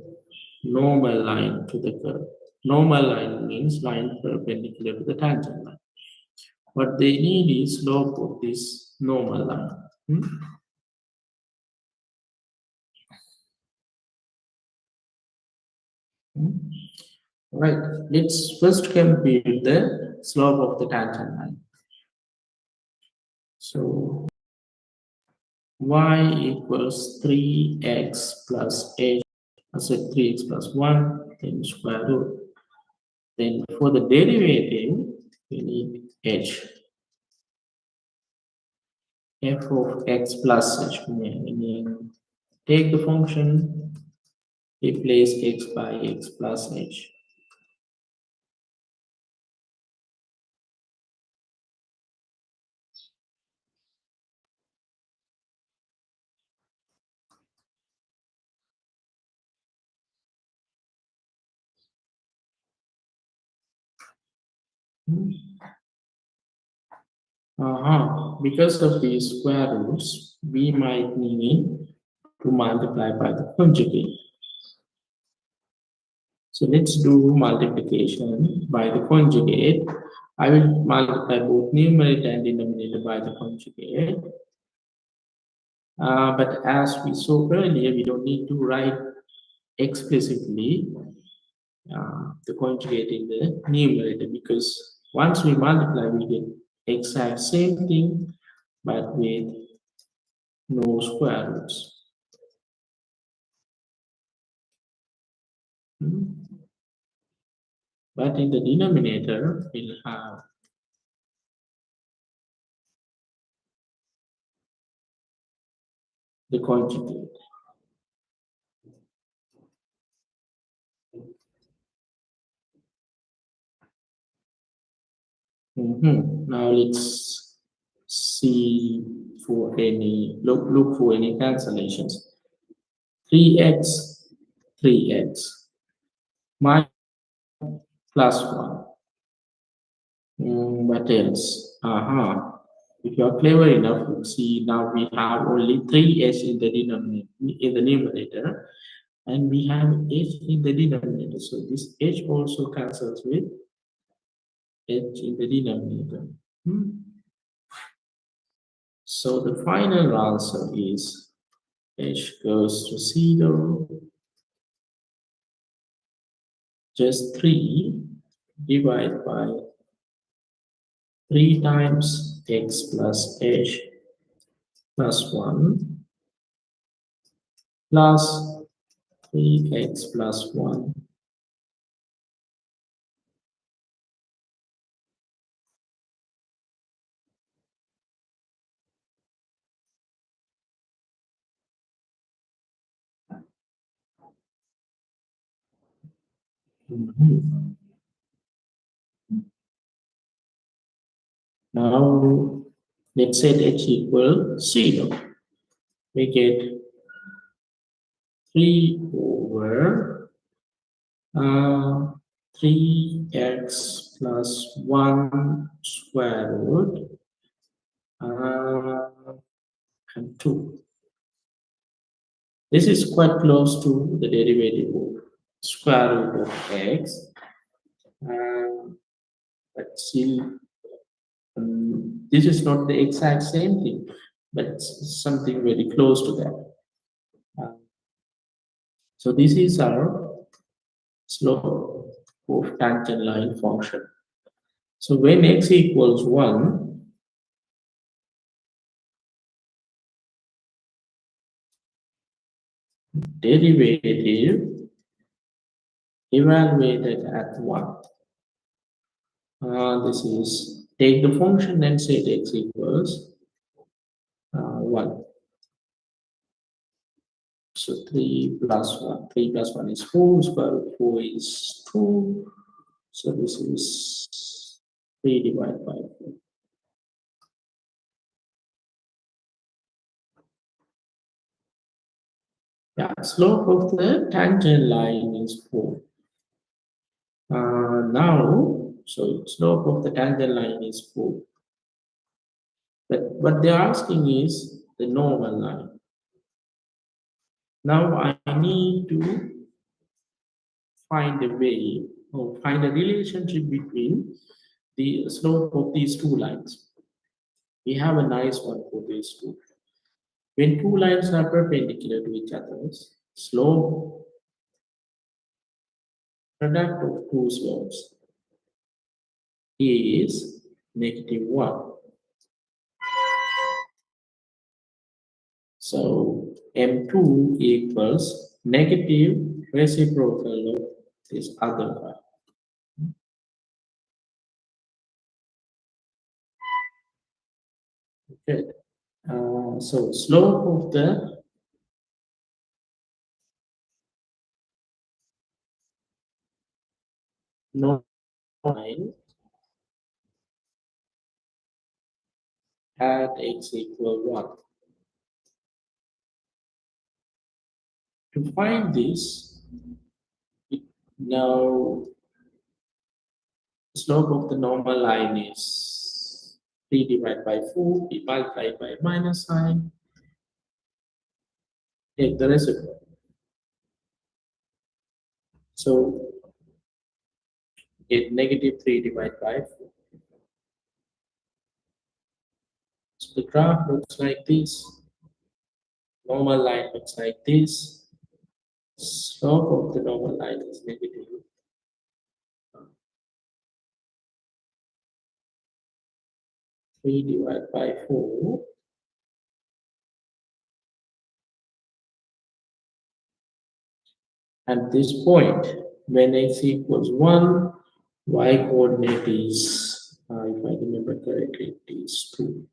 normal line to the curve. Normal line means line perpendicular to the tangent line. What they need is slope of this normal line. Right, let's first compute the slope of the tangent line. So y equals 3x plus h. I said 3x plus 1, then square root. Then for the derivative, we need h. F of x plus h, meaning take the function, replace x by x plus h. Because of these square roots, we might need to multiply by the conjugate. So let's do multiplication by the conjugate. I will multiply both numerator and denominator by the conjugate. But as we saw earlier, we don't need to write explicitly the conjugate in the numerator, because once we multiply, we get exact same thing, but with no square roots. Hmm. But in the denominator, we'll have the conjugate. Now let's see for any look for any cancellations. 3x, 3x, minus plus 1. What else? If you are clever enough, you see now we have only 3h in the denominator, and we have h in the denominator. So this h also cancels with h in the denominator. So the final answer is h goes to 0, just 3 divided by 3 times x plus h plus 1 plus 3x plus 1. Mhm. Now let's set h equal 0. We get 3 over 3x plus 1 square root and 2. This is quite close to the derivative of square root of x, but still this is not the exact same thing, but it's something very close to that. Uh, so this is our slope of tangent line function. So when x equals 1, derivative evaluated at 1. This is take the function and set x equals 1. So 3 plus 1. 3 plus 1 is 4. Square root 4 is 2. So this is 3 divided by 4. Yeah, slope of the tangent line is 4. Now, so slope of the tangent line is 4. But what they're asking is the normal line. Now I need to find a way or find a relationship between the slope of these two lines. We have a nice one for these two. When two lines are perpendicular to each other, slope product of two slopes is -1. So M2 equals negative reciprocal of this other one. Okay. So slope of the normal line at x equal 1. To find this, now slope of the normal line is 3 divided by 4, we multiply by minus sign, take the reciprocal. So get negative 3 divided by 4. So the graph looks like this. Normal line looks like this. slope of the normal line is negative 3 divided by 4. At this point, when x equals 1, y coordinate is, if I remember correctly, it is 2.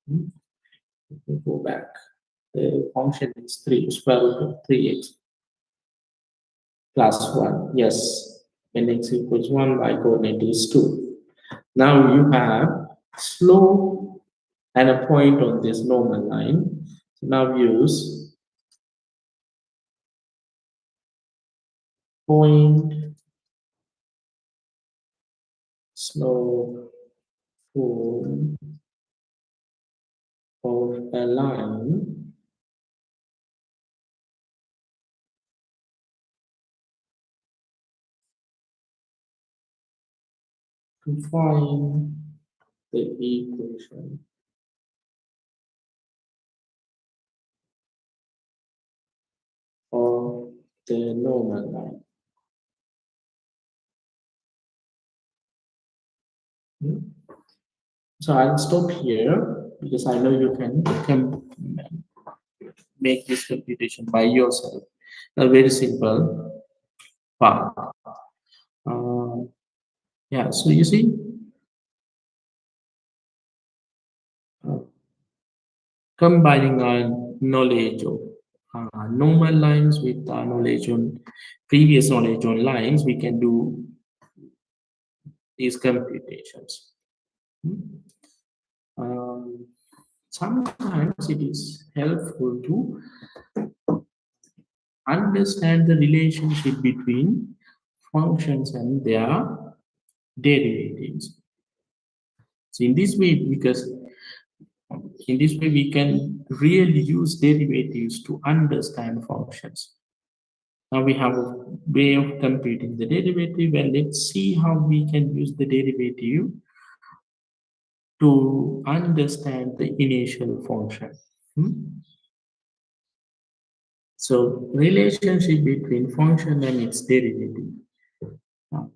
Hmm, Let me go back. The function is 3, square root of 3x plus 1. Yes, when x equals 1, y coordinate is 2. Now you have slope and a point on this normal line. So now use point, slope, form of a line to find the equation of the normal line. Hmm? So I'll stop here because I know you can make this computation by yourself. A very simple part. Uh, yeah, so you see, uh, combining our knowledge of normal lines with our knowledge on previous knowledge on lines, we can do these computations. Hmm? Um, Sometimes it is helpful to understand the relationship between functions and their derivatives. So in this way, because in this way we can really use derivatives to understand functions. Now we have a way of computing the derivative, and let's see how we can use the derivative to understand the initial function. Hmm? So relationship between function and its derivative. Now,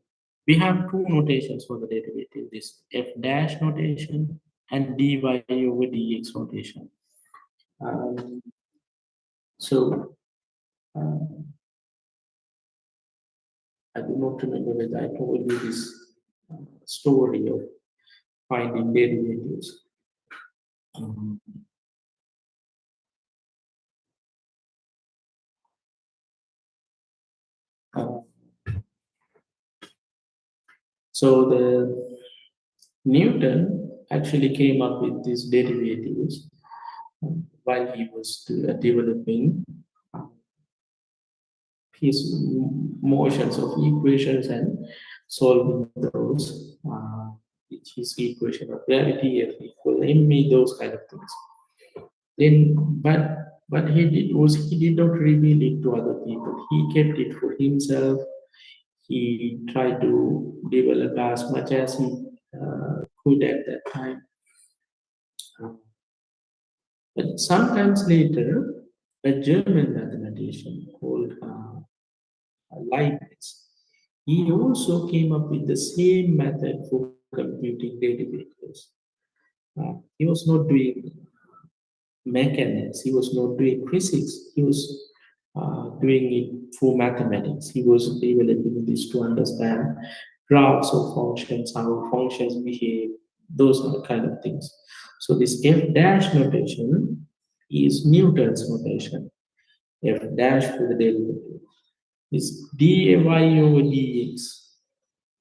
we have two notations for the derivative, this f dash notation and dy over dx notation. Um, so um, I do not remember whether I told you this story of finding derivatives. Um, uh, so the Newton actually came up with these derivatives while he was developing uh, his motions of equations and solving those, which is equation of gravity, F equal ma, those kind of things. Then, but he did not reveal it to other people. He kept it for himself. He tried to develop as much as he could at that time. But sometimes later, a German mathematician called Leibniz, he also came up with the same method for computing derivatives. He was not doing mechanics, he was not doing physics, he was doing it for mathematics. He was developing this to understand graphs of functions, how functions behave, those are the kind of things. So this f dash notation is Newton's notation. F dash for the derivative. This dy over dx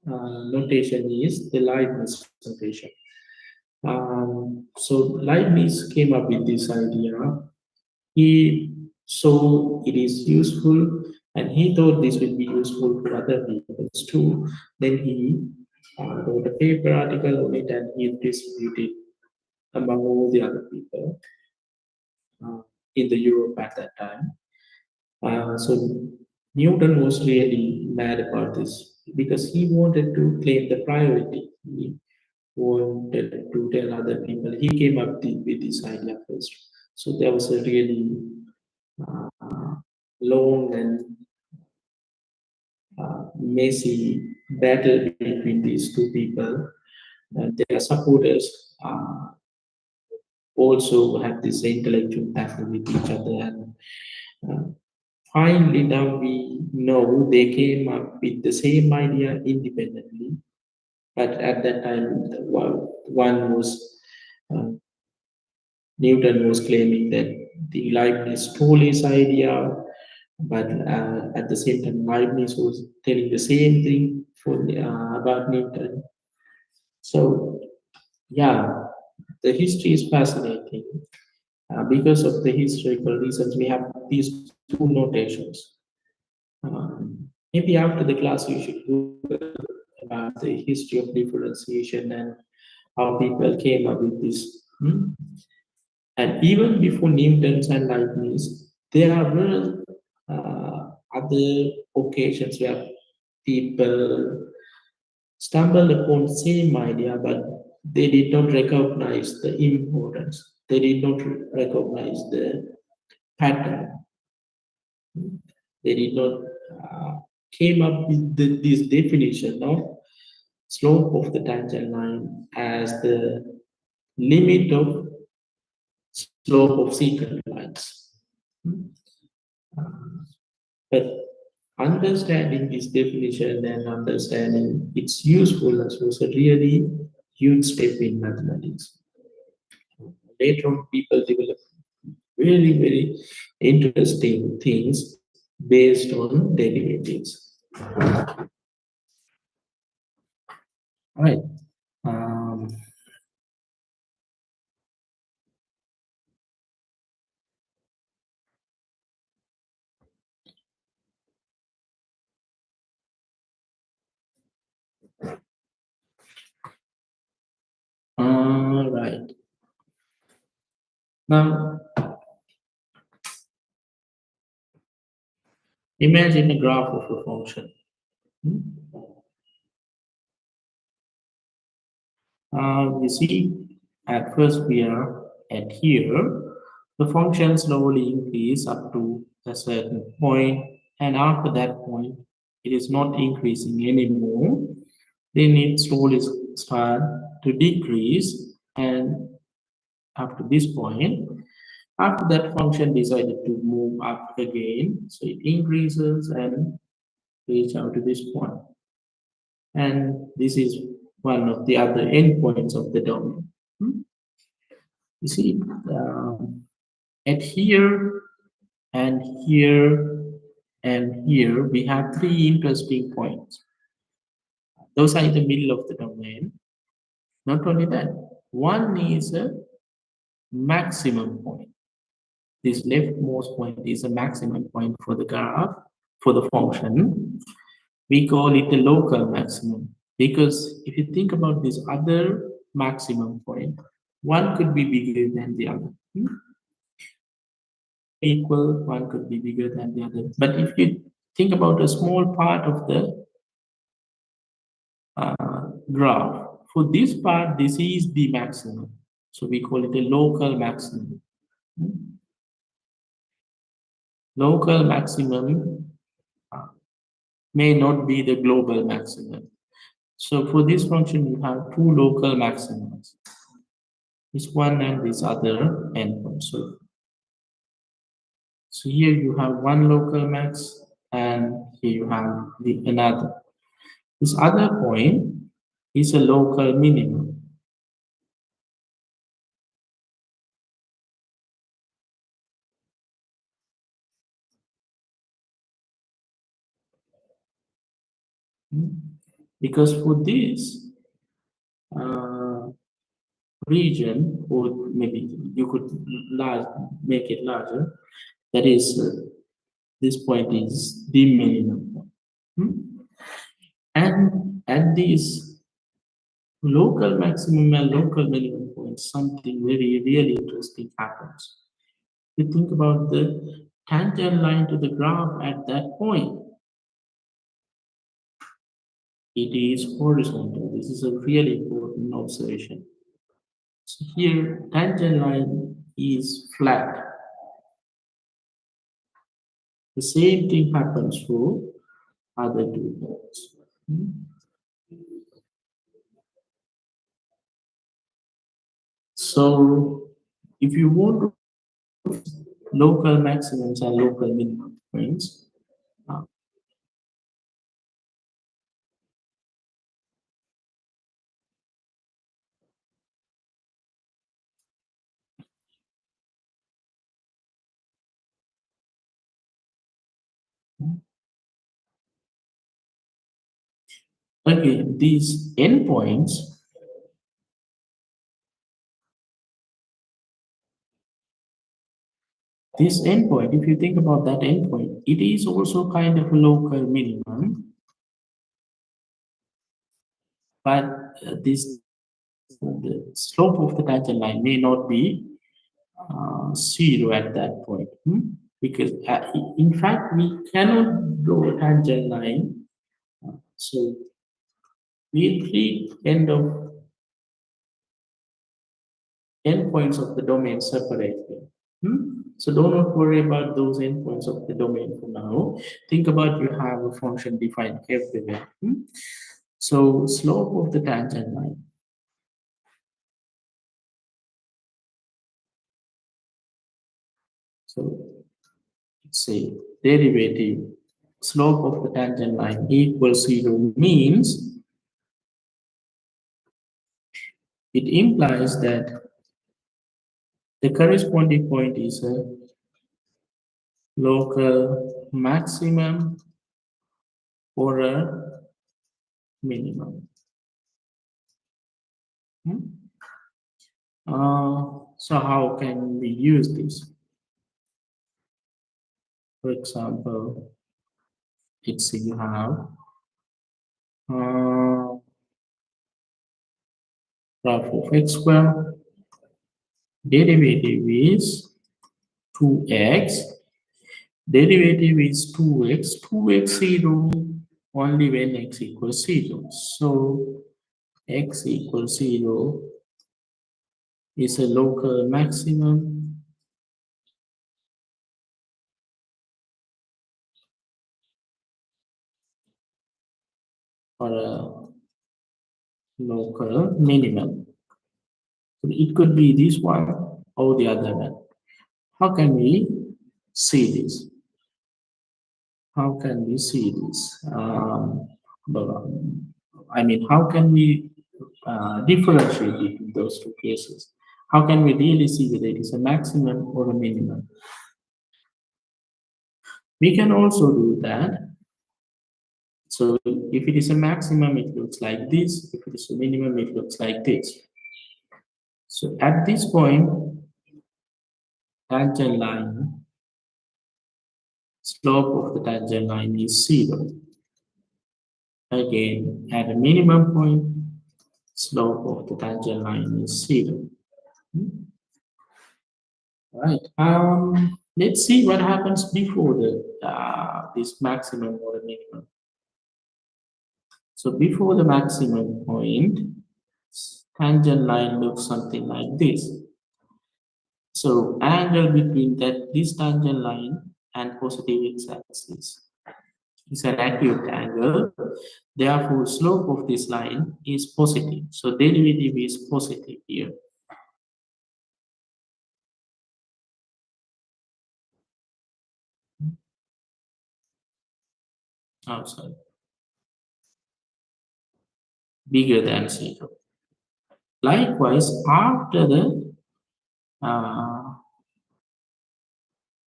notation is the Leibniz notation. So Leibniz came up with this idea. He saw it is useful, and he thought this would be useful for other people too. Then he wrote a paper article on it, and he distributed among all the other people uh, in the Europe at that time. So Newton was really mad about this because he wanted to claim the priority. He wanted to tell other people. He came up with this idea first. So there was a really long and messy battle between these two people. Their supporters also have this intellectual battle with each other, and uh, finally now we know they came up with the same idea independently, but at that time one was uh, Newton was claiming that the Leibniz stole his idea, but at the same time, Leibniz was telling the same thing about Newton. So, yeah, the history is fascinating. Because of the historical reasons, we have these two notations. Maybe after the class, you should Google about the history of differentiation and how people came up with this. And even before Newton's and Leibniz, there were other occasions where people stumbled upon the same idea, but they did not recognize the importance. They did not recognize the pattern. They did not came up with this definition of slope of the tangent line as the limit of slope of secant lines. But understanding this definition and understanding its usefulness was a really huge step in mathematics. Later on, people developed very interesting things based on derivatives. Right. Um, all right. Now, imagine a graph of a function. You see, at first we are at here, the function slowly increase up to a certain point, and after that point, it is not increasing anymore. Then it slowly start to decrease, and after this point, after that function decided to move up again, so it increases and reach out to this point. And this is one of the other endpoints of the domain. Hmm? You see, at here and here and here, we have three interesting points. Those are in the middle of the domain. Not only that, one is a maximum point. This leftmost point is a maximum point for the graph, for the function. We call it the local maximum because if you think about this other maximum point, one could be bigger than the other. Equal, one could be bigger than the other. But if you think about a small part of the graph, for this part, this is the maximum. So we call it a local maximum. Local maximum may not be the global maximum. So for this function, you have two local maximums, this one and this other endpoint. So here you have one local max, and here you have another. This other point is a local minimum. Because for this uh, region, or maybe you could make it larger, that is, this point is the minimum point. And at this local maximum and local minimum points, something really interesting happens. You think about the tangent line to the graph at that point. It is horizontal. This is a really important observation. So here, tangent line is flat. The same thing happens for other two points. So if you want to local maximums and local minimum points, uh, again, these endpoints, this endpoint, if you think about that endpoint, it is also kind of a local minimum, but this the slope of the tangent line may not be zero at that point. Because in fact, we cannot draw a tangent line. So we treat endpoints of the domain separately. So do not worry about those endpoints of the domain for now. Think about you have a function defined everywhere. So slope of the tangent line. So let's say derivative slope of the tangent line equals 0 means it implies that the corresponding point is a local maximum or a minimum. So how can we use this? For example, let's say you have graph of x square, derivative is 2x, derivative is 2x, 2x 0 only when x equals 0. So x equals 0 is a local maximum or a local minimum. So it could be this one or the other one. How can we see this? How can we see this? I mean, how can we differentiate between those two cases? How can we really see whether it is a maximum or a minimum? We can also do that. So if it is a maximum, it looks like this. If it is a minimum, it looks like this. So at this point, tangent line, slope of the tangent line is 0. Again, at a minimum point, slope of the tangent line is 0. Right. Let's see what happens before the this maximum or the minimum. So before the maximum point, tangent line looks something like this. So angle between this tangent line and positive x-axis is an acute angle. Therefore, slope of this line is positive. So derivative is positive here. Oh, sorry. Bigger than 0. Likewise, after the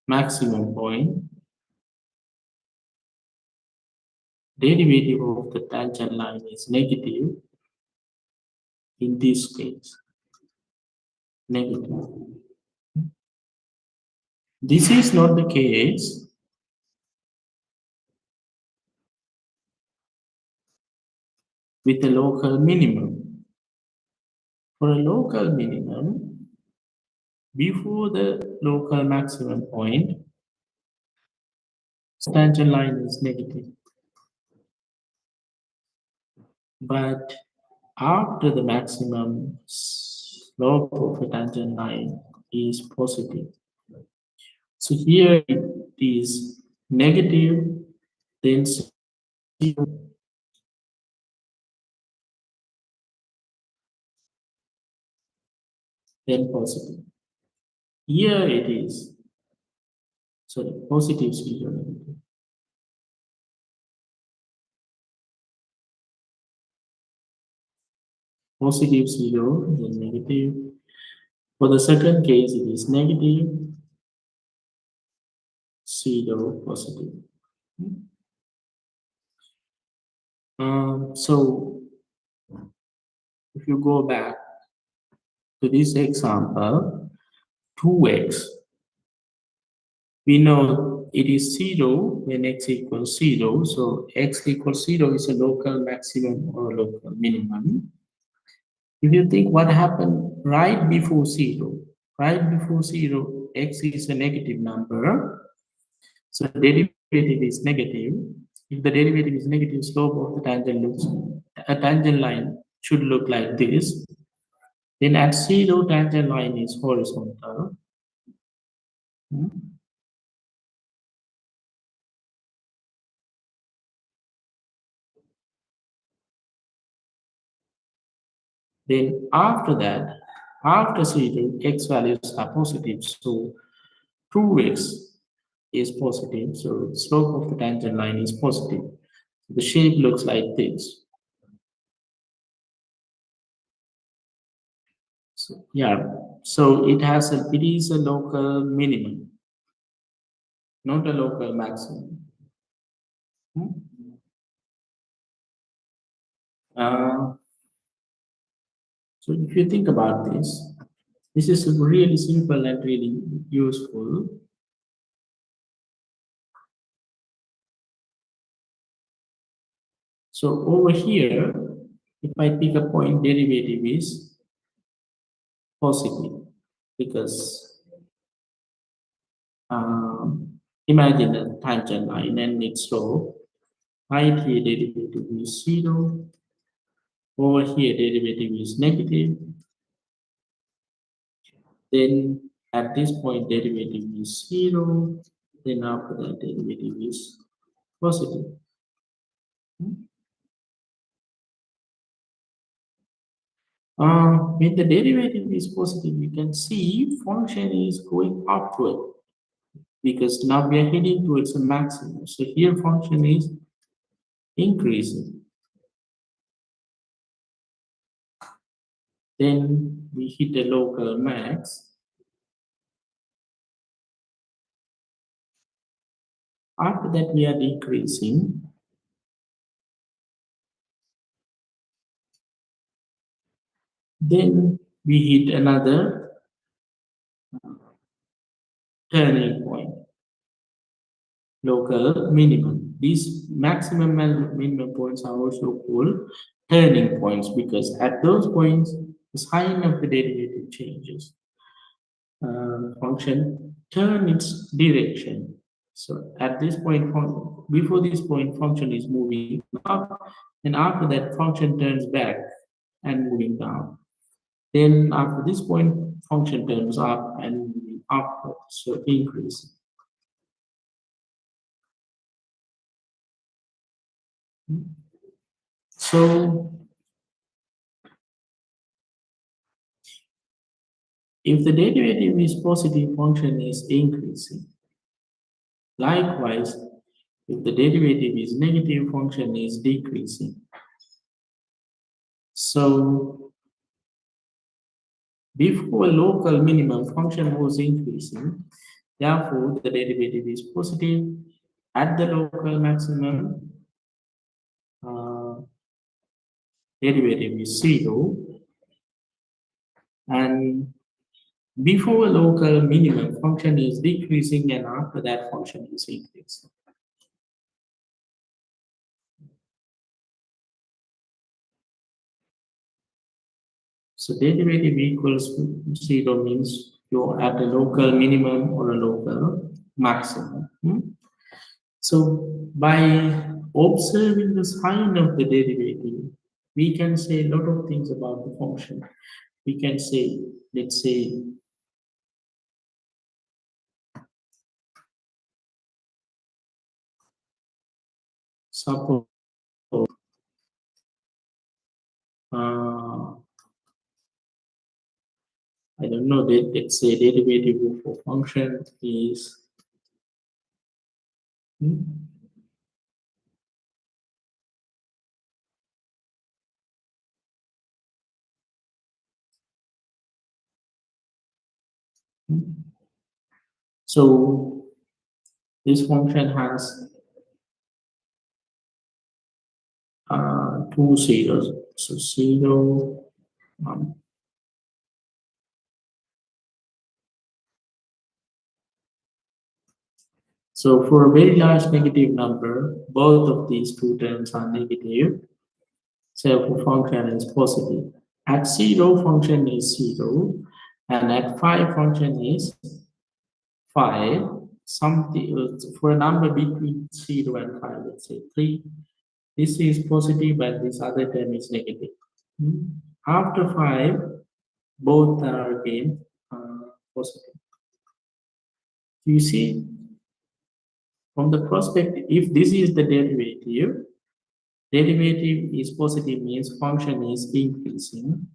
maximum point, derivative of the tangent line is negative in this case. Negative. This is not the case with a local minimum. For a local minimum, before the local maximum point, tangent line is negative. But after the maximum, slope of the tangent line is positive. So here it is, negative, then zero, then positive. Here it is, sorry, positive zero, negative. Positive zero, then negative. For the second case, it is negative, zero, positive. So if you go back to this example, 2x, we know it is 0 when x equals 0. So x equals 0 is a local maximum or a local minimum. If you think what happened right before 0, right before 0, x is a negative number. So the derivative is negative. If the derivative is negative, slope of the a tangent line should look like this. Then at 0, tangent line is horizontal. Then after that, after 0, x values are positive. So 2x is positive. So slope of the tangent line is positive. The shape looks like this. So, yeah, so it is a local minimum, not a local maximum. Uh, so if you think about this is really simple and really useful. So over here, if I pick a point, derivative is positive because imagine a tangent line and its slope. Right here, derivative is 0. Over here, derivative is negative. Then at this point, derivative is 0. Then after that, derivative is positive. When the derivative is positive, you can see function is going upward because now we are heading towards a maximum. So here function is increasing. Then we hit a local max. After that, we are decreasing. Then we hit another turning point, local minimum. These maximum and minimum points are also called turning points because at those points, the sign of the derivative changes. Function turn its direction. So at this point, before this point, function is moving up, and after that, function turns back and moving down. Then after this point, function turns up and moving upward, so increase. So if the derivative is positive, function is increasing. Likewise, if the derivative is negative, function is decreasing. So before local minimum, function was increasing. Therefore, the derivative is positive. At the local maximum, derivative is 0. And before local minimum, function is decreasing, and after that, function is increasing. So derivative equals 0 means you're at a local minimum or a local maximum. So by observing the sign of the derivative, we can say a lot of things about the function. We can say, let's say, suppose uh, I don't know that let's say derivative of a function is hmm, hmm. So this function has two zeros. So 0, 1. So for a very large negative number, both of these two terms are negative. So for function is positive. At 0, function is 0, and at 5, function is 5. Something for a number between 0 and 5, let's say 3. This is positive, and this other term is negative. Hmm. After 5, both are again positive. You see, from the perspective, if this is the derivative, derivative is positive means function is increasing.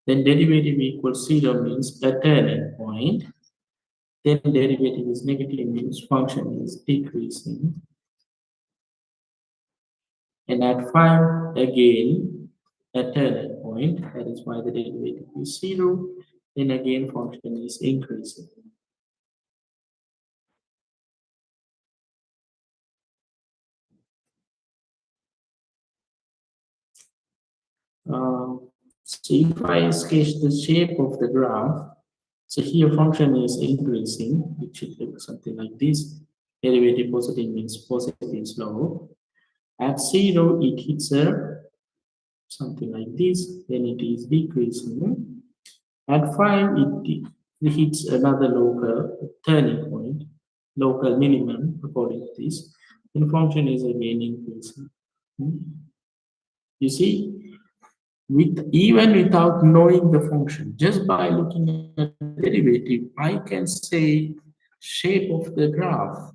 Then derivative equals 0 means a turning point. Then derivative is negative means function is decreasing. And at 5 again a turning point. That is why the derivative is 0. Then again function is increasing. So if I sketch the shape of the graph, so here function is increasing, it should look something like this. Derivative positive means positive slope. At 0, it hits a something like this, then it is decreasing. At 5, it hits another local turning point, local minimum according to this. Then function is again increasing. Hmm. You see, with even without knowing the function, just by looking at the derivative, I can say shape of the graph.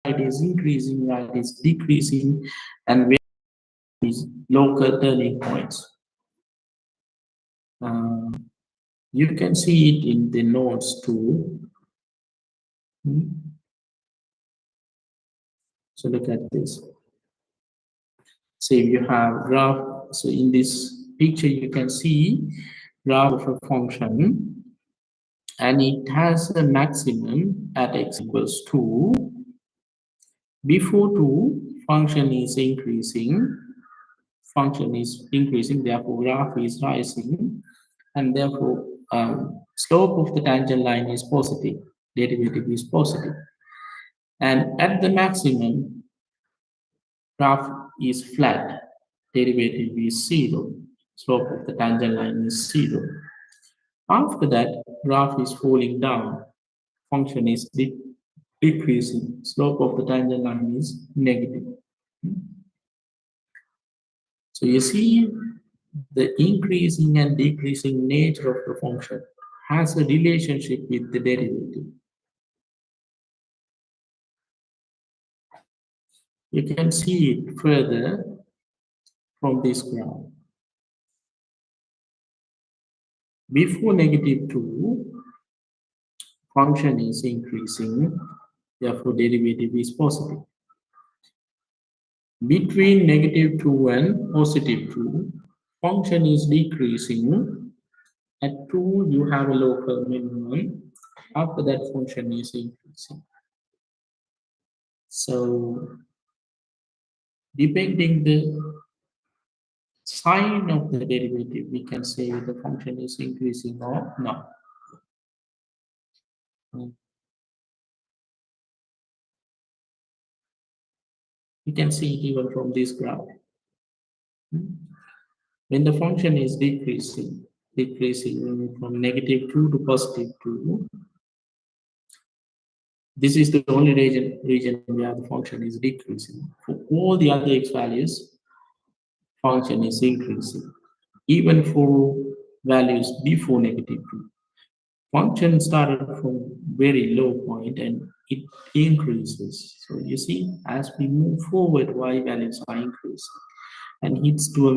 It is increasing, it is decreasing, and where is local turning points. Uh, you can see it in the nodes too. Hmm. So look at this. So if you have graph, so in this picture you can see graph of a function, and it has a maximum at x equals 2. Before 2, function is increasing, therefore graph is rising, and therefore slope of the tangent line is positive, derivative is positive. And at the maximum, graph is flat, derivative is 0, slope of the tangent line is 0. After that, graph is falling down, function is decreasing, slope of the tangent line is negative. So you see, the increasing and decreasing nature of the function has a relationship with the derivative. You can see it further from this graph. Before negative 2, function is increasing, therefore derivative is positive. Between negative 2 and positive 2, function is decreasing. At 2, you have a local minimum. After that, function is increasing. So, depending the sign of the derivative, we can say the function is increasing or not. You can see it even from this graph. When the function is decreasing from negative 2 to positive 2, this is the only region where the function is decreasing. For all the other x values, function is increasing. Even for values before negative 2. Function started from very low point and it increases. So you see, as we move forward, y values are increasing and hits to a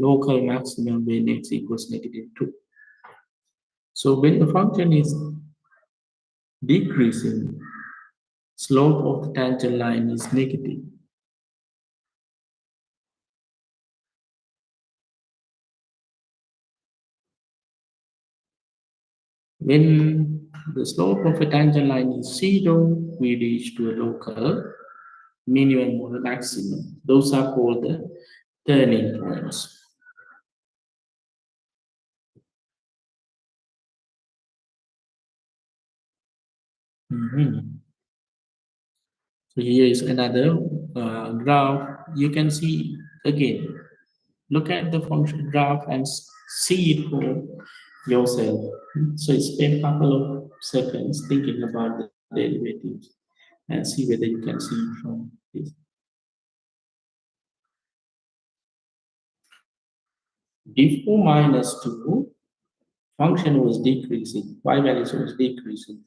local maximum when x equals -2. So when the function is decreasing, slope of the tangent line is negative. When the slope of a tangent line is 0, we reach to a local minimum or a maximum. Those are called the turning points. Mhm. So here is another graph. You can see again, look at the function graph and see it for yourself. So spend a couple of seconds thinking about the derivatives and see whether you can see it from this. Before -2, function was decreasing, y values was decreasing.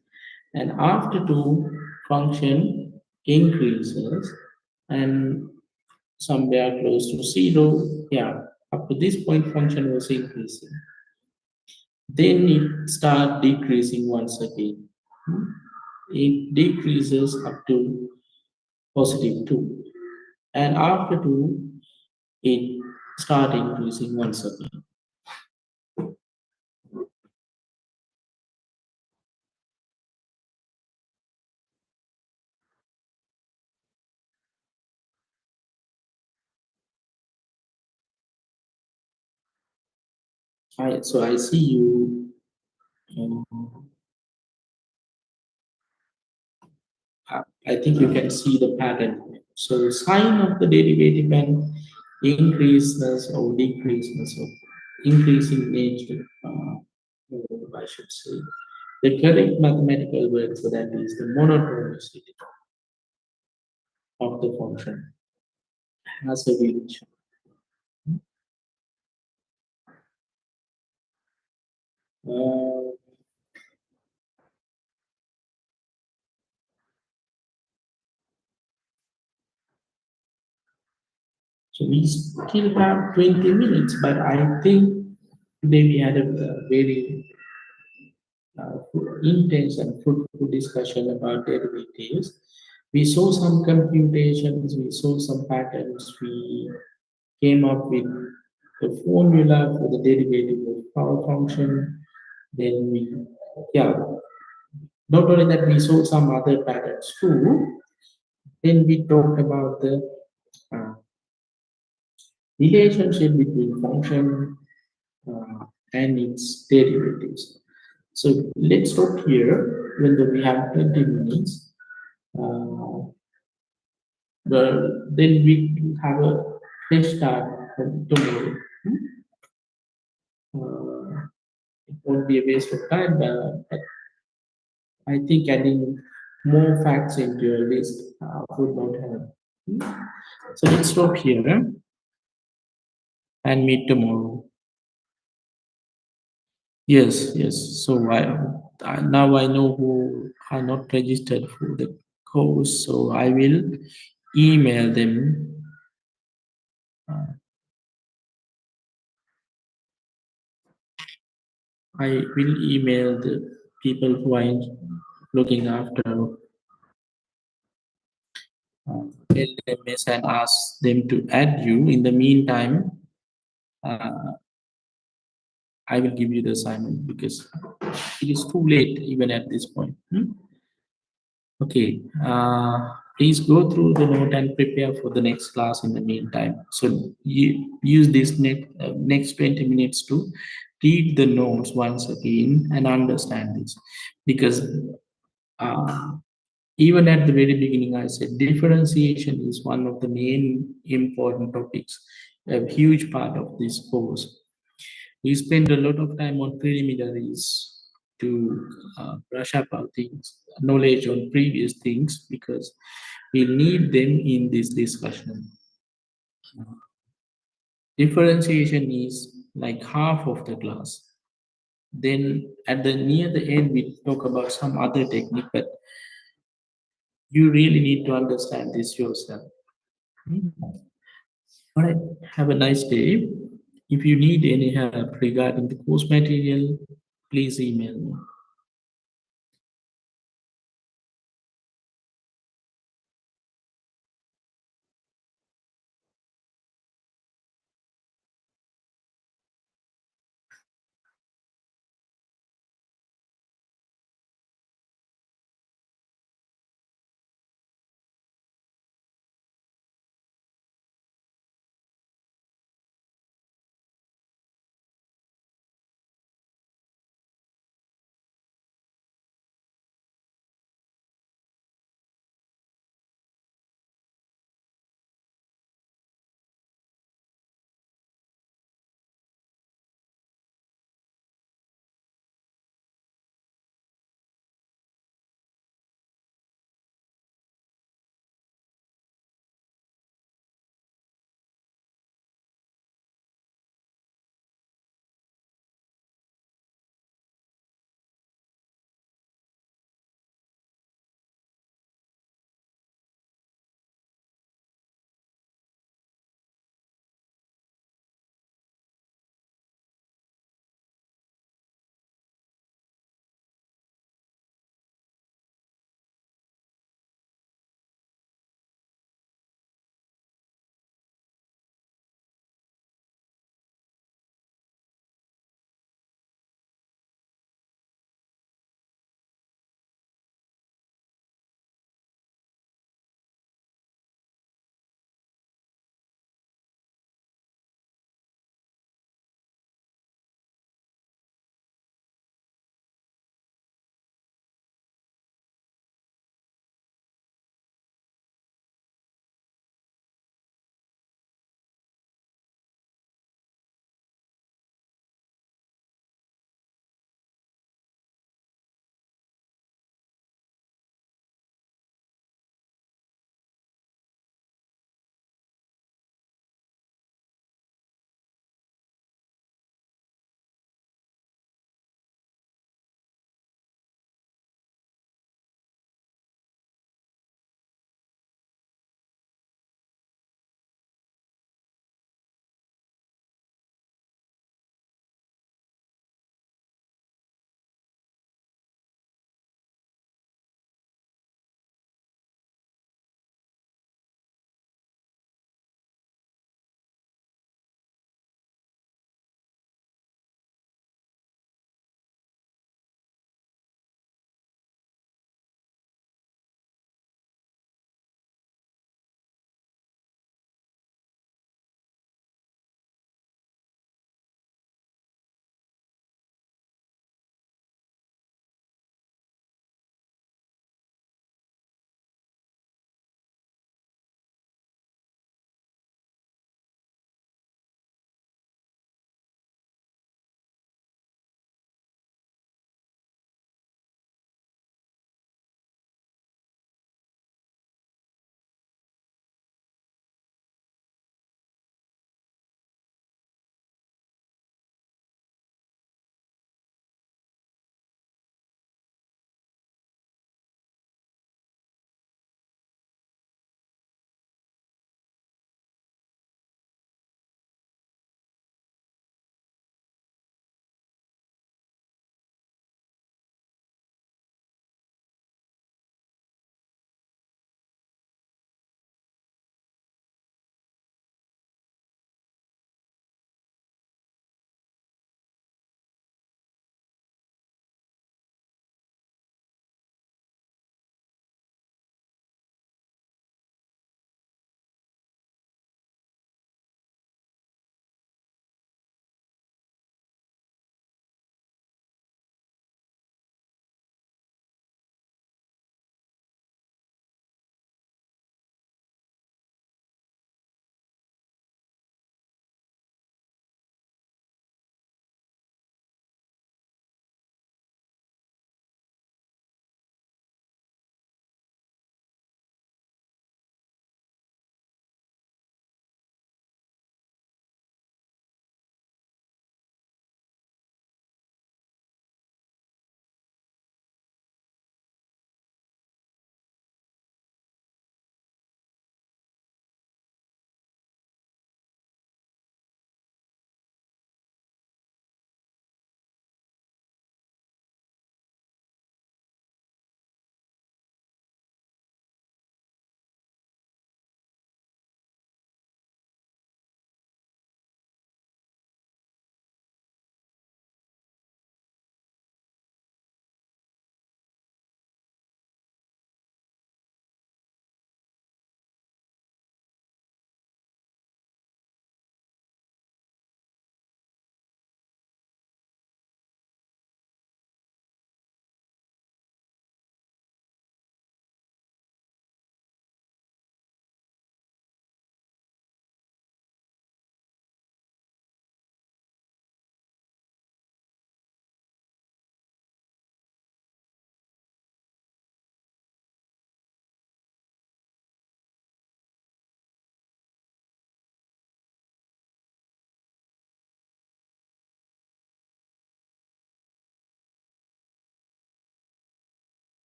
And after 2, function increases and somewhere close to 0, yeah, up to this point function was increasing. Then it start decreasing once again. It decreases up to +2. And after 2, it start increasing once again. So I see you. um, I think you can see the pattern. So sign of the derivative and increases or decreases of increasing nature, I should say. The correct mathematical word for that is the monotonicity of the function as a relation. Uh, so we still have 20 minutes, but I think today we had a very intense and fruitful discussion about derivatives. We saw some computations, we saw some patterns, we came up with the formula for the derivative of power function. Then we, yeah, not only that, we saw some other patterns too. Then we talked about the uh, relationship between function and its derivatives. So let's stop here, even though we have 20 minutes. Then we have a fresh start from tomorrow. It won't be a waste of time, but I think adding more facts into your list would not help. So let's stop here and meet tomorrow. Yes, yes. So I now I know who are not registered for the course, so I will email them. I will email the people who are looking after LMS and ask them to add you. In the meantime, uh, I will give you the assignment because it is too late even at this point. Okay. Please go through the note and prepare for the next class in the meantime. So you use this next 20 minutes to read the notes once again and understand this because uh, even at the very beginning, I said differentiation is one of the main important topics, a huge part of this course. We spend a lot of time on preliminaries to brush up our things, knowledge on previous things, because we need them in this discussion. Differentiation is like half of the class. Then at the near the end, we talk about some other technique, but You really need to understand this yourself. All right, have a nice day. If you need any help regarding the course material, please email me.